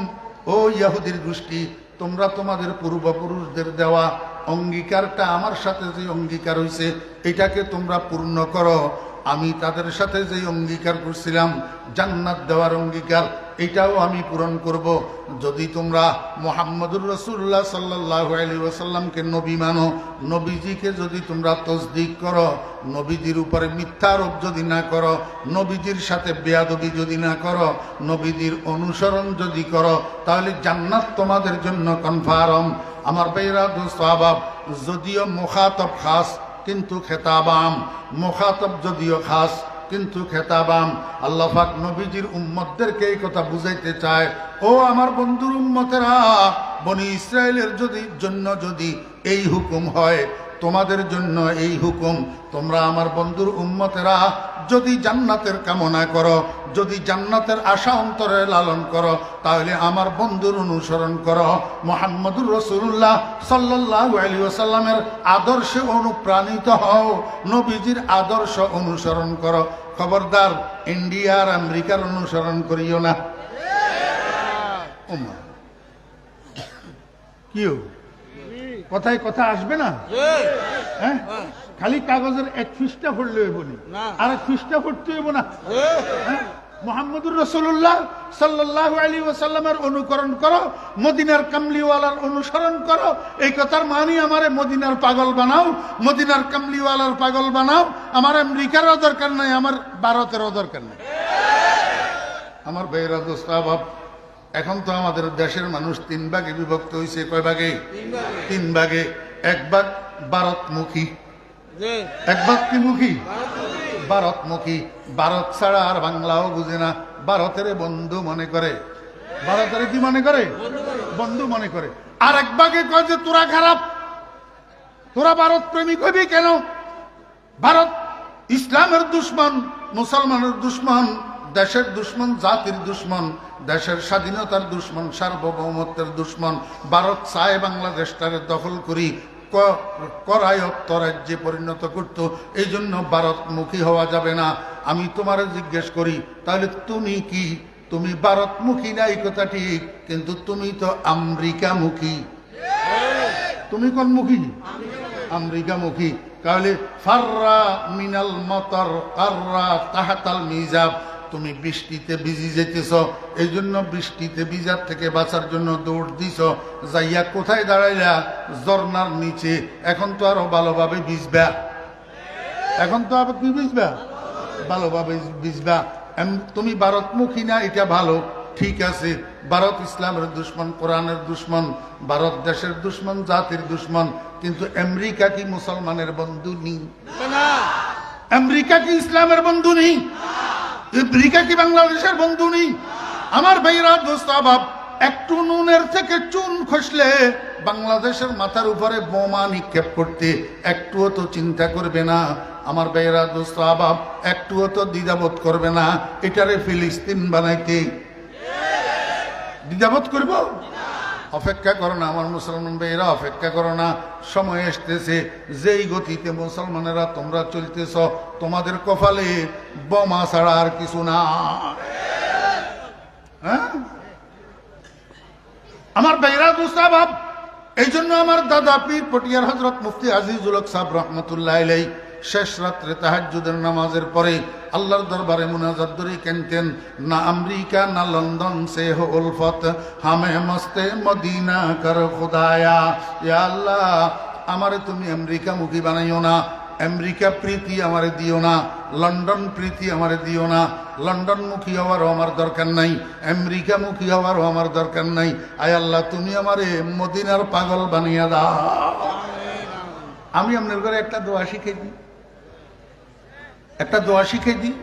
ও ইহুদির গোষ্ঠী, তোমরা তোমাদের পূর্বপুরুষদের দেওয়া অঙ্গীকারটা, আমার সাথে যে অঙ্গীকার হয়েছে, এটাকে তোমরা পূর্ণ করো। আমি তাদের সাথে যে অঙ্গীকার করছিলাম জান্নাত দেওয়ার অঙ্গীকার, এটাও আমি পূরণ করব। যদি তোমরা মুহাম্মদুর রাসূলুল্লাহ সাল্লাল্লাহু আলাইহি ওয়াসাল্লামকে নবী মানো, নবীজিকে যদি তোমরা তসদিক করো, নবীজির উপরে মিথ্যা আরোপ যদি না করো, নবীজির সাথে বেয়াদবি যদি না করো, নবীজির অনুসরণ যদি করো, তাহলে জান্নাত তোমাদের জন্য কনফার্ম। আমার ভাইরা দোস্ত আহবাব, যদিও মুখাতব খাস কিন্তু খেতাবাম, মুখাতব যদিও খাস কিন্তু খেতাবাম। আল্লাহ পাক নবীজির উম্মতদেরকে এই কথা বুঝাইতে চায়, ও আমার বন্ধুর উম্মতেরা, বনি ইসরায়েলের জন্য যদি এই হুকুম হয়, তোমাদের জন্য এই হুকুম, তোমরা আমার বন্ধুর উম্মতেরা যদি জান্নাতের কামনা করো, যদি জান্নাতের আশা অন্তরে লালন করো, তাহলে আমার বন্ধুর অনুসরণ করো, মুহাম্মদুর রাসূলুল্লাহ সাল্লাল্লাহু আলাইহি ওয়াসাল্লামের আদর্শে অনুপ্রাণিত হও, নবীজির আদর্শ অনুসরণ করো। খবরদার ইন্ডিয়া আর আমেরিকার অনুসরণ করিও না। কি কথায় কথা আসবে না? হ্যাঁ, খালি কাগজের এক পৃষ্ঠা পড়লে হইব না, আর এক পৃষ্ঠা পড়তে হইব না। মুহাম্মদুর রাসূলুল্লাহ সাল্লাল্লাহু আলাইহি ওয়াসাল্লামের অনুকরণ করো, মদিনার কামলিওয়ালার অনুসরণ করো। এই কথার মানে আমারে মদিনার পাগল বানাও, মদিনার কামলিওয়ালার পাগল বানাও। আমার আমেরিকারও দরকার নাই, আমার ভারতেরও দরকার নাই। আমার ভাইরা দোস্ত আহবাব, এখন তো আমাদের দেশের মানুষ তিন ভাগে বিভক্ত হয়েছে। কয় ভাগে? তিন ভাগে। এক ভাগ ভারতমুখী, এক ভাগ কি মুখী? ভারতমুখী। ভারত ছাড়া আর বাংলাও বুঝে না, ভারতের বন্ধু মনে করে। ভারতের কি মনে করে? বন্ধু মনে করে। আর এক ভাগে কয় যে তোরা খারাপ, তোরা ভারত প্রেমিক হবি কেন? ভারত ইসলামের দুশ্মন, মুসলমানের দুশ্মন, দেশের দুশ্মন, জাতির দুশ্মন, দেশের স্বাধীনতার দুশ্মন, সার্বভৌমত্বের দুশ্মন। ভারত চায় বাংলাদেশটারে দখল করি, করায়ত্ত রাজ্যে পরিণত করত। এই জন্য ভারতমুখী হওয়া যাবে না। আমি তোমারে জিজ্ঞেস করি, তাহলে তুমি কি? তুমি ভারতমুখী না, এই কথা ঠিক, কিন্তু তুমি তো আমেরিকামুখী। তুমি কোন মুখী? আমেরিকামুখী। তাহলে ফাররা মিনাল মতর কাররা তাহাতাল মিজাব। তুমি বৃষ্টিতে ভিজি যেতেছ, এই জন্য বৃষ্টিতে ভিজার থেকে বাঁচার জন্য দৌড় দিছ। যাইয়া কোথায় দাঁড়াইলা? ঝর্ণার নিচে। এখন তো আরো ভালোভাবে ভিজবা, এখন তো আবার কি ভিজবা? ভালোভাবে ভিজবা। তুমি ভারতমুখী না, এটা ভালো, ঠিক আছে। ভারত ইসলামের দুশ্মন, কোরআনের দুশ্মন, ভারত দেশের দুশ্মন, জাতির দুশ্মন, কিন্তু আমেরিকা কি মুসলমানের বন্ধু নেই? আমেরিকা কি ইসলামের বন্ধু নেই? আমেরিকা কি বাংলাদেশের বন্ধু নেই? আমার ভাইরা দোস্ত আহবাব, একটু নুনের থেকে চুন খসলে বাংলাদেশের মাথার উপরে বোমা নিক্ষেপ করতে একটুও তো চিন্তা করবে না। আমার ভাইরা দোস্ত আহবাব, একটুও তো দ্বিধাবোধ করবে না এটারে ফিলিস্তিন বানাইতে। দ্বিধাবোধ করব? অপেক্ষা করো না আমার মুসলমান ভাইয়েরা, অপেক্ষা করো না। সময় আসতেছে, যেই গতিতে মুসলমানেরা তোমরা চলতেছ, তোমাদের কপালে বোমা ছাড়া আর কিছু না। হ্যাঁ, আমার ভাইয়েরা দোস্ত আহবাব, এই জন্য আমার দাদা পীর পটিয়ার হযরত মুফতি আজিজুল হক সাহেব রহমতুল্লাহ আলাইহি শেষ রাত্রে তাহাজ্জুদের নামাজের পরে আল্লাহর দরবারে মুনাজাত ধরে কেনতেন, না আমেরিকা না লন্ডন সে হো উলফত, হামে মস্তে মদিনা কর খুদায়া। ইয়া আল্লাহ, আমারে তুমি আমেরিকা মুখী বানাইও না, আমেরিকা প্রীতি আমারে দিও না, লন্ডন প্রীতি আমারে দিও না। লন্ডন মুখী হওয়ারও আমার দরকার নাই, আমেরিকা মুখী হওয়ারও আমার দরকার নাই। আয় আল্লাহ, তুমি আমারে মদিনার পাগল বানিয়ে দাও। আমি আপনার ঘরে একটা দোয়া শিখে দিই, একটা দোয়া শিখে দিই।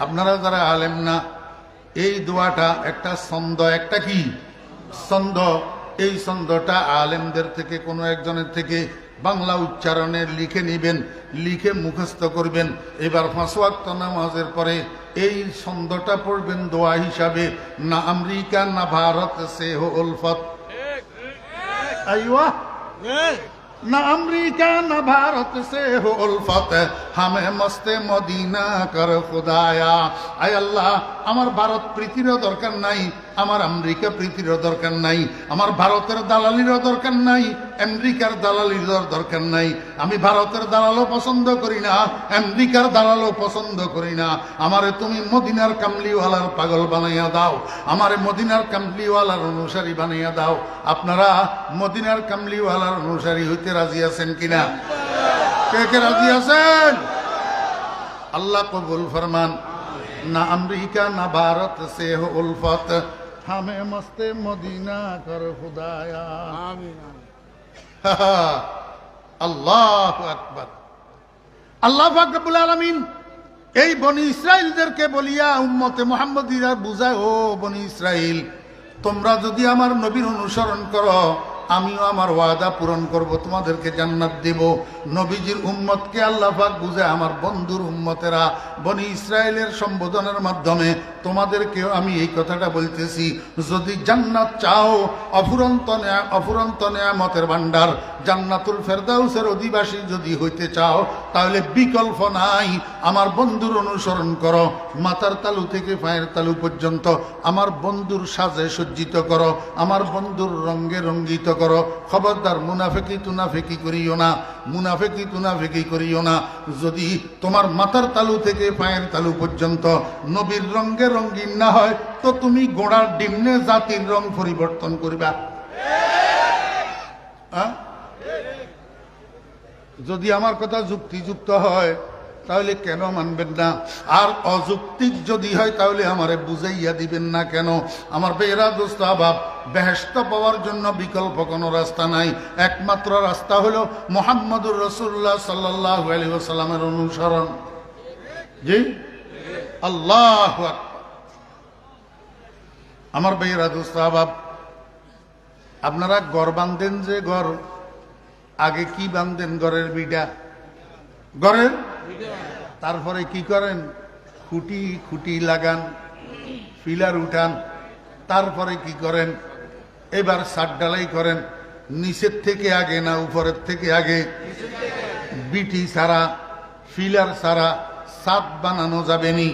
আপনারা যারা আলেম না, এই দোয়াটা একটা ছন্দ, একটা কি ছন্দ, এই ছন্দটা আলেমদের থেকে কোনো একজনের থেকে বাংলা উচ্চারণে লিখে নিবেন, লিখে মুখস্থ করবেন। এবার 5 ওয়াক্ত নামাজের পরে এই ছন্দটা পড়বেন দোয়া হিসাবে, না আমেরিকা না ভারত সে হো উলফত। আইওয়া, না আমেরিকা না ভারত সে হো উলফত, হামে মস্তে মদিনা কর খুদায়া। আয় আল্লাহ, আমার ভারত প্রীতিরও দরকার নাই, আমার আমেরিকা প্রীতিরও দরকার নাই, আমার ভারতের দালালিরও দরকার নাই, আমেরিকার দালালির দরকার নাই। আমি ভারতের দালালও পছন্দ করি না, আমেরিকার দালালও পছন্দ করি না। আমারে তুমি মদিনার কামলিওয়ালার পাগল বানাইয়া দাও, আমারে মদিনার কামলিওয়ালার অনুসারী বানাইয়া দাও। আপনারা মদিনার কামলিওয়ালার অনুসারী হইতে রাজি আছেন কিনা? কে কে রাজি আছেন? আল্লাহ কবুল ফরমান। না আমেরিকা না ভারত সে হো উলফত, হামে মস্তে মদিনা কর খুদায়া। আল্লাহু আকবার। আল্লাহ পাক রব্বুল আলামিন এই বনি ইসরাইলদেরকে বলিয়া উম্মতে মুহাম্মদীরা বুঝায়, ও বনি ইসরাইল, তোমরা যদি আমার নবীর অনুসরণ করো, আমিও আমার ওয়াদা পূরণ করব, তোমাদেরকে জান্নাত দেব। নবীজির উম্মতকে আল্লাহ পাক বুঝায় আমার বন্ধুর উম্মতেরা, বনি ইসরায়েলের সম্বোধনের মাধ্যমে তোমাদেরকেও আমি এই কথাটা বলতেছি, যদি জান্নাত চাও, অফুরন্ত নেয়ামতের ভান্ডার জান্নাতুল ফেরদাউসের অধিবাসী যদি হইতে চাও, তাহলে বিকল্প নাই, আমার বন্ধুর অনুসরণ করো। মাথার তালু থেকে পায়ের তালু পর্যন্ত আমার বন্ধুর সাজে সজ্জিত করো, আমার বন্ধুর রঙে রঙ্গিত করো। খবরদার মুনাফিকি তুনাফিকি করিও না, মুনাফিকি তুনাফিকি করিও না। যদি তোমার মাথার তালু থেকে পায়ের তালু পর্যন্ত নবীর রঙে রঙিন না হয়, তো তুমি গোড়ার ডিমনে জাতির রং পরিবর্তন করিবা। যদি আমার কথা যুক্তিযুক্ত হয় তাহলে কেন মানবেন না? আর অযৌক্তিক যদি হয় তাহলে আমারে বুঝাইয়া দিবেন না কেন? আমার বেরা দোস্ত আবাব, বেহেশত পাওয়ার জন্য বিকল্প কোনো রাস্তা নাই, একমাত্র রাস্তা হলো মুহাম্মদুর রাসূলুল্লাহ সাল্লাল্লাহু আলাইহি ওয়াসাল্লামের অনুসরণ। জি, আল্লাহু আকবার। আমার বেরা দোস্ত আবাব, আপনারা ঘর বাঁধেন যে, ঘর আগে কি বাঁধেন? ঘরের বিডা, ঘরের, তারপরে কি করেন? খুঁটি খুঁটি লাগান, পিলার উঠান, তারপরে কি করেন? এবার ছাদ ঢালাই করেন। নিচের থেকে আগে না উপরের থেকে আগে? বিটি ছাড়া, পিলার ছাড়া ছাদ বানানো যাবে নি।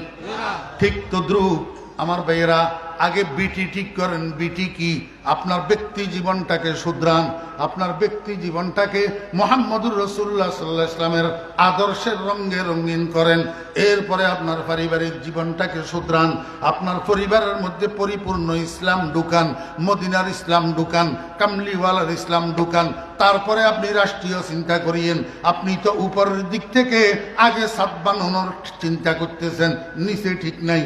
ঠিক তো দ্রুপ আমার ভাইয়েরা, আগে বিটি ঠিক করেন। বিটি কি? আপনার ব্যক্তি জীবনটাকে শুধরান, আপনার ব্যক্তি জীবনটাকে মুহাম্মদুর রাসূলুল্লাহ সাল্লাল্লাহু আলাইহি ওয়াসাল্লামের আদর্শের রঙে রঙিন করেন। এরপরে আপনার পারিবারিক জীবনটাকে শুধরান, আপনার পরিবারের মধ্যে পরিপূর্ণ ইসলাম ঢুকান, মদিনার ইসলাম ঢুকান, কামলিওয়ালার ইসলাম ঢুকান। তারপরে আপনি রাষ্ট্রীয় চিন্তা করিয়েন। আপনি তো উপরের দিক থেকে আগে ছাদ বানানোর চিন্তা করতেছেন, নিচে ঠিক নাই।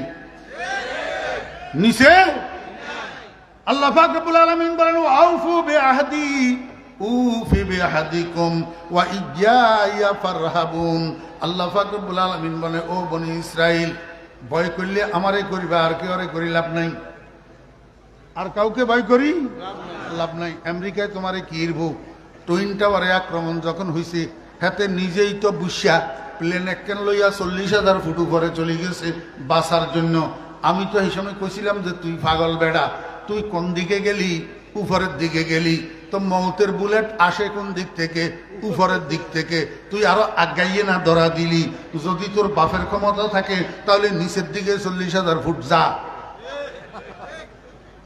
নিচে আল্লাহ পাক রব্বুল আলামিন বলেন, আউফু বিআহদি উফি বিআহদিকুম ওয়া ইজ্জায়া ফারহাবুন। আল্লাহ পাক রব্বুল আলামিন বলেন, ও বনি ইসরাইল, ভয় করলে আমারে করিবা, আর কেউরে করি লাভ নাই। আর কাউকে ভয় করি লাভ নাই। আমেরিকায় তোমারে কি ইরবো? টুইন টাওয়ারে আক্রমণ যখন হয়েছে, হাতে নিজেই তো বুঝা প্লেন একখান লইয়া 40,000 ফুট উপরে চলে গেছে বাঁচার জন্য। আমি তো এই সময় কইছিলাম যে, তুই পাগল বেড়া, তুই কোন দিকে গেলি? উপরের দিকে গেলি। তো মৌতের বুলেট আসে কোন দিক থেকে? উপরের দিক থেকে। তুই আরো আগাইয়ে না ধরা দিলি। যদি তোর বাপের ক্ষমতা থাকে তাহলে নিচের দিকে 40,000 ফুট যা।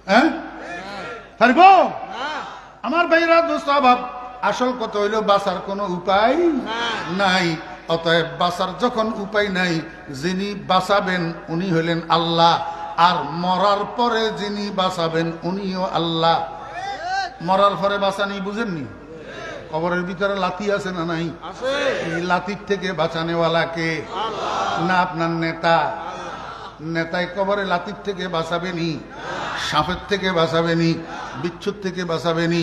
হ্যাঁ, পারব? আমার ভাইরা দোস্ত আবাব, আসল কথা হইল বাঁচার কোনো উপায় নাই। অতএব বাঁচার যখন উপায় নাই, যিনি বাঁচাবেন উনি হলেন আল্লাহ, আর মরার পরে যিনি বাঁচাবেন উনিও আল্লাহ। মরার পরে বাঁচানি বুঝেননি? কবরের ভিতরে লাথি আছে না নাই? এই লাথির থেকে বাঁচানেওয়ালা কে? না আপনার নেতা? নেতায় কবরে লাথির থেকে বাঁচাবেনি, সাপের থেকে বাঁচাবেনি, বিচ্ছুর থেকে বাঁচাবেনি।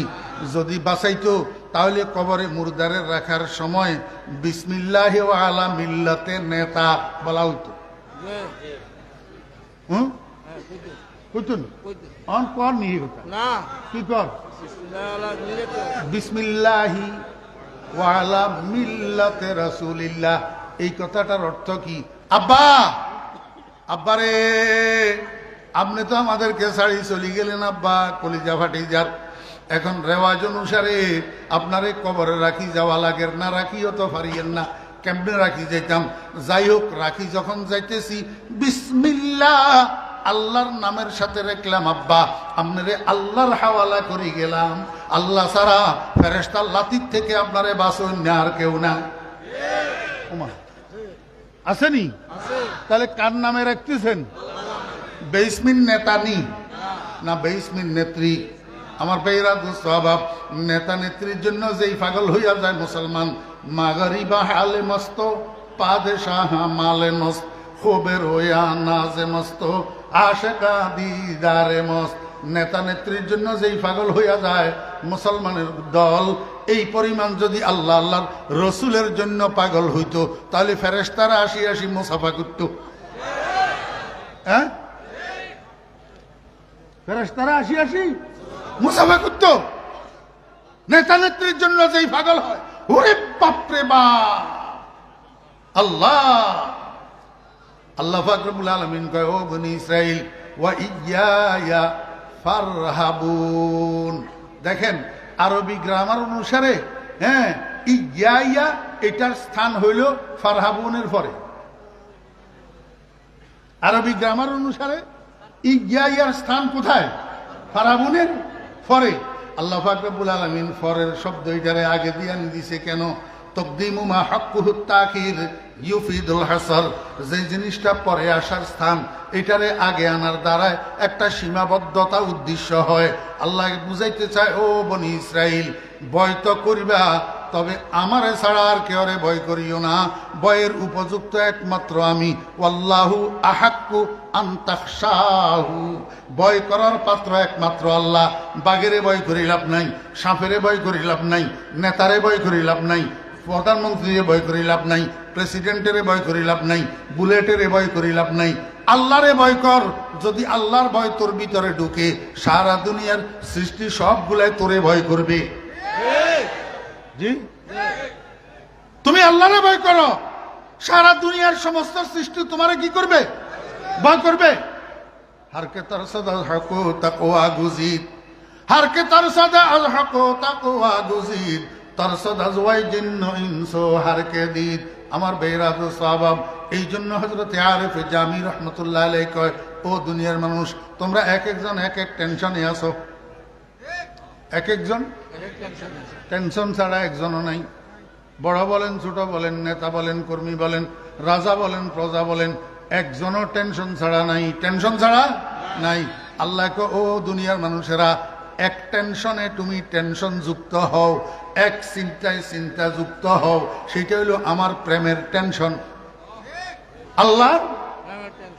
যদি বাঁচাইতো তাহলে কবরে মুর্দারের রাখার সময় বিসমিল্লাহি ওয়া আলা মিল্লাতে নেতা বলা হইতো। কইতুন অন কর নিহি কথা না, কি কর? বিসমিল্লাহি ওয়া আলা মিল্লাতে রাসূলিল্লাহ। এই কথাটার অর্থ কি? আব্বা, আব্বারে আপনি তো আমাদেরকে ছাড়ি চলে গেলেন আব্বা, কলিজা ফাটি যার। এখন রেওয়াজ অনুসারে আপনারে কবরে রাখি যাওয়া লাগে না, রাখিও তো পারিয়েন না, কেমনে রাখি যাইতাম? যাই হোক, রাখি যখন যাইতেছি বিসমিল্লাহ আল্লাহর নামের সাথে রাখলাম আব্বা, আপনারে আল্লাহর হাওয়ালা করে গেলাম। আল্লাহ ছাড়া ফেরেশতার লাথির থেকে আপনারে বাঁচন না, আর কেউ না। ওমা আসেনি? তাহলে কার নামে রাখতেছেন? বেইসমিন নেতানি না বেইসমিন নেত্রী? আমার বেইরা স্বভাব, নেতা নেত্রীর জন্য যেই পাগল হইয়া যায় মুসলমান, মাগরিবা হালে মস্ত পাদেশাহ মালে মস্ত খোবের হইয়া নাজে মস্ত আশেকা দিদারে মস্ত। নেতা নেত্রীর জন্য যেই পাগল হইয়া যায় মুসলমানের দল, এই পরিমাণ যদি আল্লাহ আল্লাহর রসুলের জন্য পাগল হইতো তাহলে ফেরেশতারা আসি আসি মুসাফা করত। হ্যাঁ, ফেরেশতারা আসি আসি মুসাফা করত। নেতা নেত্রীর জন্য যেই পাগল হয়, ওরে বাপরে বাপ! আল্লাহ আল্লাহ পাক রব্বুল আলামিন কয়, ও বনি ইসরাইল ওয়া ইয়্যায়া ফারহাবুন। দেখেন আরবি গ্রামার অনুসারে, হ্যাঁ, ইয়্যায়া এটার স্থান হইল ফারহাবুনের পরে। আরবি গ্রামার অনুসারে ইয়্যায়ার স্থান কোথায়? ফারহাবুনের পরে। আল্লাহ পাক রব্বুল আলামিন ফরের শব্দ এটারে আগে দিয়ে দিছে কেন? তকদিমু মা হাক্কুহু তাখির ইউফিদুল হাসর। যে জিনিসটা পরে আসার স্থান, এটারে আগে আনার দ্বারায় একটা সীমাবদ্ধতা উদ্দেশ্য হয়। আল্লাহ বুঝাইতে চায়, ও বনি ইসরাইল, ভয় তো করিবা, তবে আমারে ছাড়া আর কেউরে ভয় করিও না। ভয়ের উপযুক্ত একমাত্র আমি। ওয়াল্লাহু আহাক্কু আন তাখশাহু। ভয় করার পাত্র একমাত্র আল্লাহ। বাঘেরে ভয় করি লাভ নাই, সাপেরে ভয় করি লাভ নাই, নেতারে ভয় করি লাভ নাই, প্রধানমন্ত্রীরে ভয় করি লাভ নাই, প্রেসিডেন্টের ভয় করি লাভ নাই, বুলেটের ভয় করি লাভ নাই। আল্লাহরে ভয় কর। যদি আল্লাহর ভয় তোর ভিতরে ঢুকে, সারা দুনিয়ার সৃষ্টি সবগুলাই তোরে ভয় করবে। জি, তুমি আল্লাহরে ভয় করো, সারা দুনিয়ার সমস্ত সৃষ্টি তোমারে কি করবে? ভয় করবে। হারকে তার সদা হকো তাকওয়া গুজিদ, হারকে তার সদা আল হকো তাকওয়া গুজিদ, তার সদা জওয়াই জিন্ন ইনসো হারকে দিদ। আমার বেরাদ সাহাব, এই জন্য হযরত আরিফ জামি রহমাতুল্লাহ আলাইহি কয়, ও দুনিয়ার মানুষ, তোমরা এক একজন এক এক টেনশনে আছো। এক একজন টেনশন ছাড়া একজনও নাই। বড় বলেন, ছোট বলেন, নেতা বলেন, কর্মী বলেন, রাজা বলেন, প্রজা বলেন, একজনও টেনশন ছাড়া নাই। টেনশন ছাড়া নাই। আল্লাহ কো, ও দুনিয়ার মানুষেরা, এক টেনশনে তুমি টেনশন যুক্ত হও, এক চিন্তায় চিন্তা যুক্ত হও। সেটা হইল আমার প্রেমের টেনশন। আল্লাহ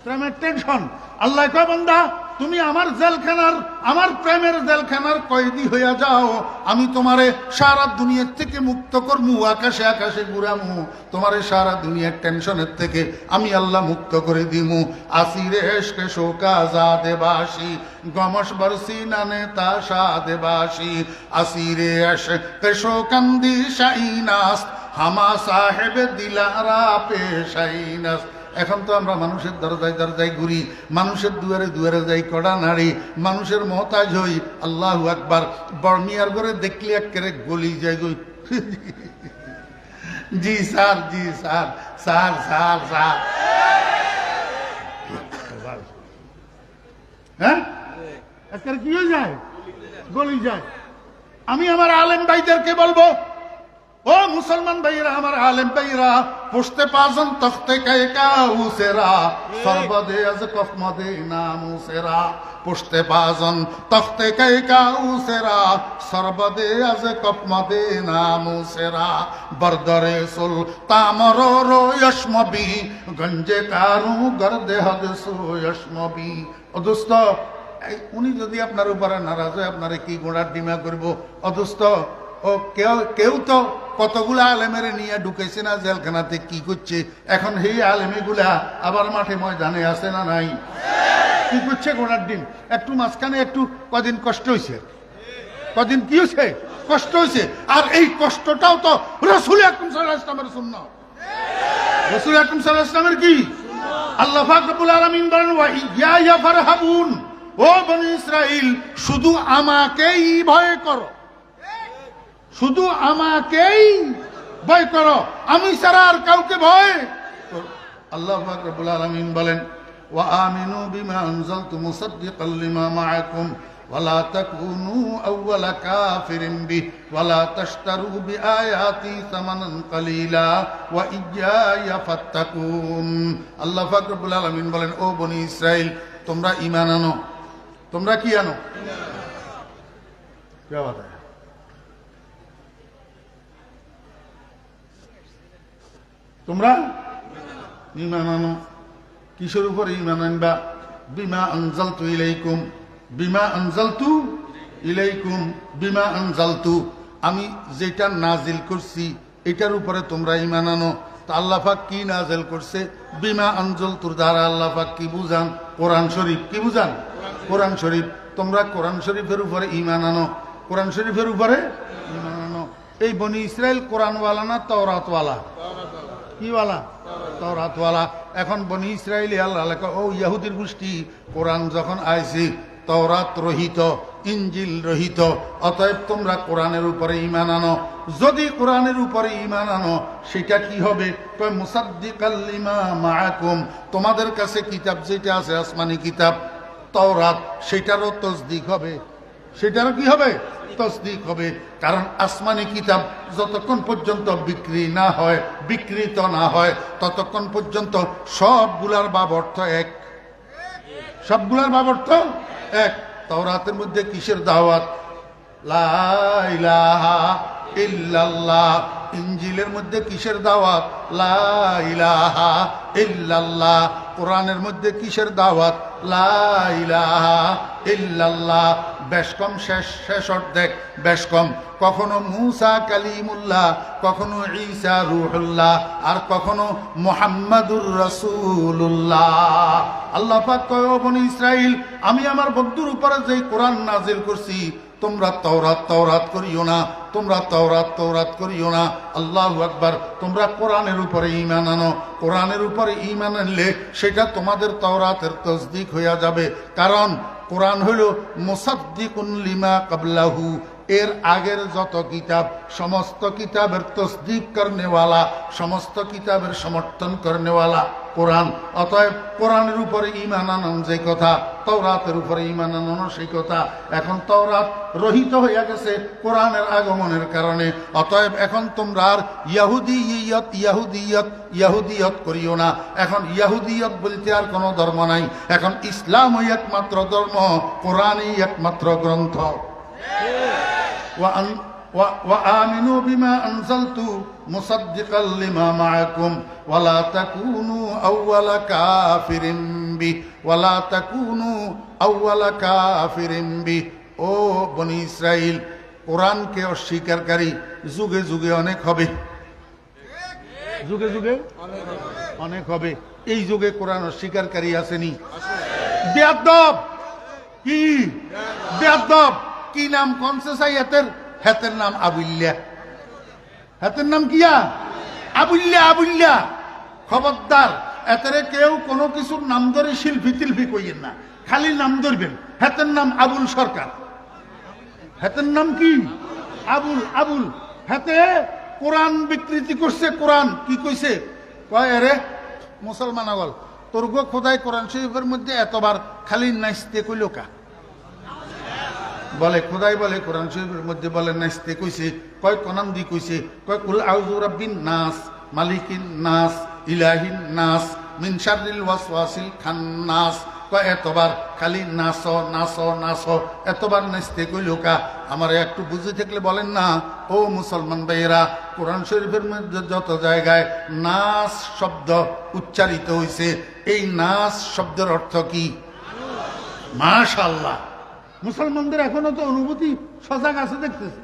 প্রেমের টেনশন। আল্লাহ কয়, বান্দা, তুমি আমার জেলখানার, আমার প্রেমের জেলখানার কয়েদি হইয়া যাও, আমি তোমারে সারা দুনিয়ার থেকে মুক্ত করমু, আকাশে আকাশে ঘুরামু, তোমারে সারা দুনিয়ার টেনশনের থেকে আমি আল্লাহ মুক্ত করে দিমু। আসিরে এশকে শোকা জাদে বাসি, গমস বরসি নানে তাশা দেবাসি, আসিরে এশকে শোকান্দি শাইনাস, হামা সাহেবে দিলারা পেশাইনাস। এখন তো আমরা মানুষের দরজায় দরজায় ঘুরি, মানুষের দুয়ারে দুয়ারে যাই, কড়া নাড়ি, মানুষের মহতাজ হই। আল্লাহু আকবার। বর্মিয়ার ঘরে দেখলে একেবারে গলি যায় গই। জি স্যার, জি স্যার, স্যার স্যার স্যার। হ্যাঁ, একেবারে কি হয়ে যায়? গলি যায়। আমি আমার আলেম ভাইদেরকে বলবো, ও মুসলমান ভাইরা, আমার আলেম ভাইরা, পুষতে পাজন তখতে কায়কা উসেরা সর্বদে আজ কফমদে নামুসেরা। পুষতে পাজন তখতে কায়কা উসেরা সর্বদে আজ কফমদে নামুসেরা। বরদরে সুল তামরো ইসমবি গঞ্জে কারু গর্দে হদসু ইসমবি। ও দোস্ত, উনি যদি আপনার উপরে নারাজ হয়, আপনারে কি গোড়ার ডিমা করবো? অদোস্ত, ও কেউ তো কতগুলা আলেমের নিয়ে ঢুকেছে না জেলখানাতে, কি করছে এখন? সেই আলেমিগুলা আবার মাঠে ময়দানে আছে না নাই? কি করছে গোড়ার ডিম? একটু মাঝখানে একটু কদিন কষ্ট হয়েছে, কদিন কি হয়েছে? কষ্ট হয়েছে। আর এই কষ্টটাও তো রাসূল আকরাম সাল্লাল্লাহু আলাইহি ওয়াসাল্লামের সুন্নাত। রাসূল আকরাম সাল্লাল্লাহু আলাইহি ওয়াসাল্লামের কি? আল্লাহ পাক রব্বুল আলামিন বলেন, ওয়া ইয়া ইয়াফরহাবুন, ও বনি ইসরাইল, শুধু আমাকেই ভয় করো, শুধু আমাকেই ভয় করো, আমি ছাড়া আর কাউকে ভয়। আল্লাহ পাক রব্বুল আলামিন বলেন, ওয়া আমিনু বিমা আনজালতু মুসাদ্দিকাল লিমা মাআকুম ওয়ালা তাকুনু আউওয়ালা কাফিরিন বিহি ওয়ালা তাশতারু বিআয়াতি সামানান কালিলা ওয়া ইয়্যায়া ফাত্তাকুন। আল্লাহ পাক রব্বুল আলামিন বলেন, ও বনি ইসরাইল, তোমরা ঈমান আনো। তোমরা কি আনো? কি বাত है? তোমরা ঈমান আনো। কিসের উপরে ঈমান আনবা? বিমা আনজালতু ইলাইকুম, বিমা আনজালতু ইলাইকুম, বিমা আনজালতু, আমি যেটা নাজিল করছি এটার উপরে তোমরা ঈমান আনো। তা আল্লাহ পাক কি নাজিল করছে? বিমা আনজালতুর দ্বারা আল্লাহ পাক কি বুঝান? কোরআন শরীফ। কি বুঝান? কোরআন শরীফ। তোমরা কোরআন শরীফের উপরে ঈমান আনো, কোরআন শরীফের উপরে ঈমান আনো। এই বনি ইসরাইল কোরআনওয়ালা না তাওরাতওয়ালা? কিওয়ালা? তাওরাতওয়ালা। এখন বনি ইসরাইল আল্লাহ লেখা, ও ইহুদির গোষ্ঠী, কোরআন যখন আইছে তাওরাত রহিত, ইনজিল রহিত, অতএব তোমরা কোরআনের উপরে ঈমান আনো। যদি কোরআনের উপরে ঈমান আনো, সেটা কি হবে? কয় মুসাদ্দিকাল লিমা মাআকুম, তোমাদের কাছে কিতাব যেটা আছে আসমানি কিতাব তাওরাত, সেটারও তসদিক হবে। সেটারও কি হবে? তসদিক হবে। কারণ আসমানি কিতাব যতক্ষণ পর্যন্ত বিক্রি না হয়, বিকৃত না হয়, ততক্ষণ পর্যন্ত সবগুলার বাবর্থ এক। সবগুলার বাবর্থ এক। তাওরাতের মধ্যে কিসের দাওয়াত? লা ইলাহা ইল্লাল্লাহ। ইনজিলের মধ্যে কিসের দাওয়াত? লা ইলাহা ইল্লাল্লাহ। কোরআনের মধ্যে কিসের দাওয়াত? লা ইলাহা ইল্লাল্লাহ। বেশ কম শেষ অর্ধেক, বেশ কম। কখনো মুসা কালিমুল্লাহ, কখনো ঈসা রূহুল্লাহ, আর কখনো মুহাম্মাদুর রাসূলুল্লাহ। আল্লাহ পাক কয়, ও বনি ইসরাইল, আমি আমার বন্ধুর উপরে যেই কোরআন নাজিল করছি, তোমরা তাওরাত করিও না, তোমরা তাওরাত করিও না। আল্লাহু আকবার। তোমরা কোরআনের উপরে ঈমান আনো। কোরআনের উপরে ঈমান আনলে সেটা তোমাদের তাওরাতের তসদিক হইয়া যাবে। কারণ কোরআন হইল মুসাদ্দিকুন লিমা ক্বাবলাহু, এর আগের যত কিতাব সমস্ত কিতাবের তসদিক করনেওয়ালা, সমস্ত কিতাবের সমর্থন করনেওয়ালা কোরআন। অতএব কোরআনের উপরে ঈমান আনন যে কথা, তাওরাতের উপরে ঈমান আনন সেই কথা। এখন তাওরাত রহিত হইয়া গেছে কোরআনের আগমনের কারণে। অতএব এখন তোমরা আর ইহুদিয়ত করিও না। এখন ইহুদিয়ত বলতে আর কোনো ধর্ম নাই। এখন ইসলামই একমাত্র ধর্ম, কোরআনই একমাত্র গ্রন্থ। وآمنوا بما أنزلت مصدقا لما معكم ولا تكونوا أول كافر به ولا تكونوا أول كافر به। ও বনি ইসরাইল, কোরআনকে অস্বীকারী যুগে যুগে অনেক হবে, যুগে যুগে অনেক হবে। এই যুগে কোরআন অস্বীকারী আসেনি? বেয়াদব। কি বেয়াদব? কি নাম? কনসেসাই হেতের নাম আবুল্লাহ। হেতের নাম কিয়া? আবুল্লাহ। আবুল্লাহ। খবরদার, এতেরে কেউ কোনো কিছুর নাম ধরে শিল্পী তিলফি কইয়েন না, খালি নাম ধরবেন। হেতের নাম আবুল সরকার। হেতের নাম কি? আবুল। হেতে কোরআন বিকৃতি করছে। কোরআন কি কইছে? কয়, আরে মুসলমান আগল, তোর গো খোদাই কোরআন শরীফের মধ্যে এতবার খালি নাচতে কইল কা? বলে খোদাই বলে কোরআন শরীফের মধ্যে বলে নাচতে কইছে, কয় কোনান দি কইছে, কয় কুল আউযু রাব্বিন নাস মালিকিন নাস ইলাহিন নাস মিন শাররিল ওয়াসওয়াসিল খান্নাস। কয় এতবার খালি নাচো নাচো নাচো, এতবার নাচতে কইলো কা? আমার একটু বুঝে থাকলে বলেন না ও মুসলমান ভাইয়েরা, কোরআন শরীফের মধ্যে যত জায়গায় নাচ শব্দ উচ্চারিত হয়েছে, এই নাচ শব্দের অর্থ কি? মাশাআল্লাহ, মুসলমানদের এখনো তো অনুভূতি সজাগ আছে দেখতেছে।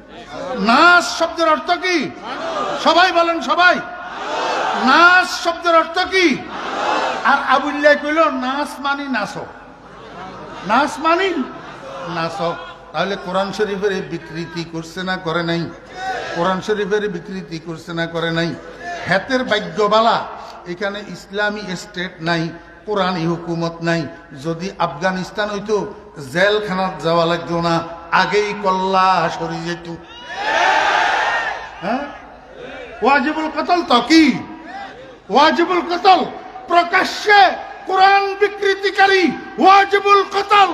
নাচ শব্দের অর্থ কি? সবাই বলেন, সবাই। নাচ শব্দের অর্থ কি? আর আবুল্লাহ কইল নাচ মানি নাচো, নাচ মানি নাচো। তাহলে কোরআন শরীফের বিকৃতি করছে না করে নাই? কোরআন শরীফের বিকৃতি করছে না করে নাই? হাতের ভাগ্যবালা, এখানে ইসলামী স্টেট নাই, কোরআনী হুকুমত নাই। যদি আফগানিস্তান হইতো জেলখানাত যাওয়া লাগতো না, আগেই কল্লা সরি যেত। হ্যাঁ, ওয়াজিবুল কতল তো কি? ওয়াজিবুল কতল প্রকাশ্যে কোরআন বিকৃতিকারী ওয়াজিবুল কতল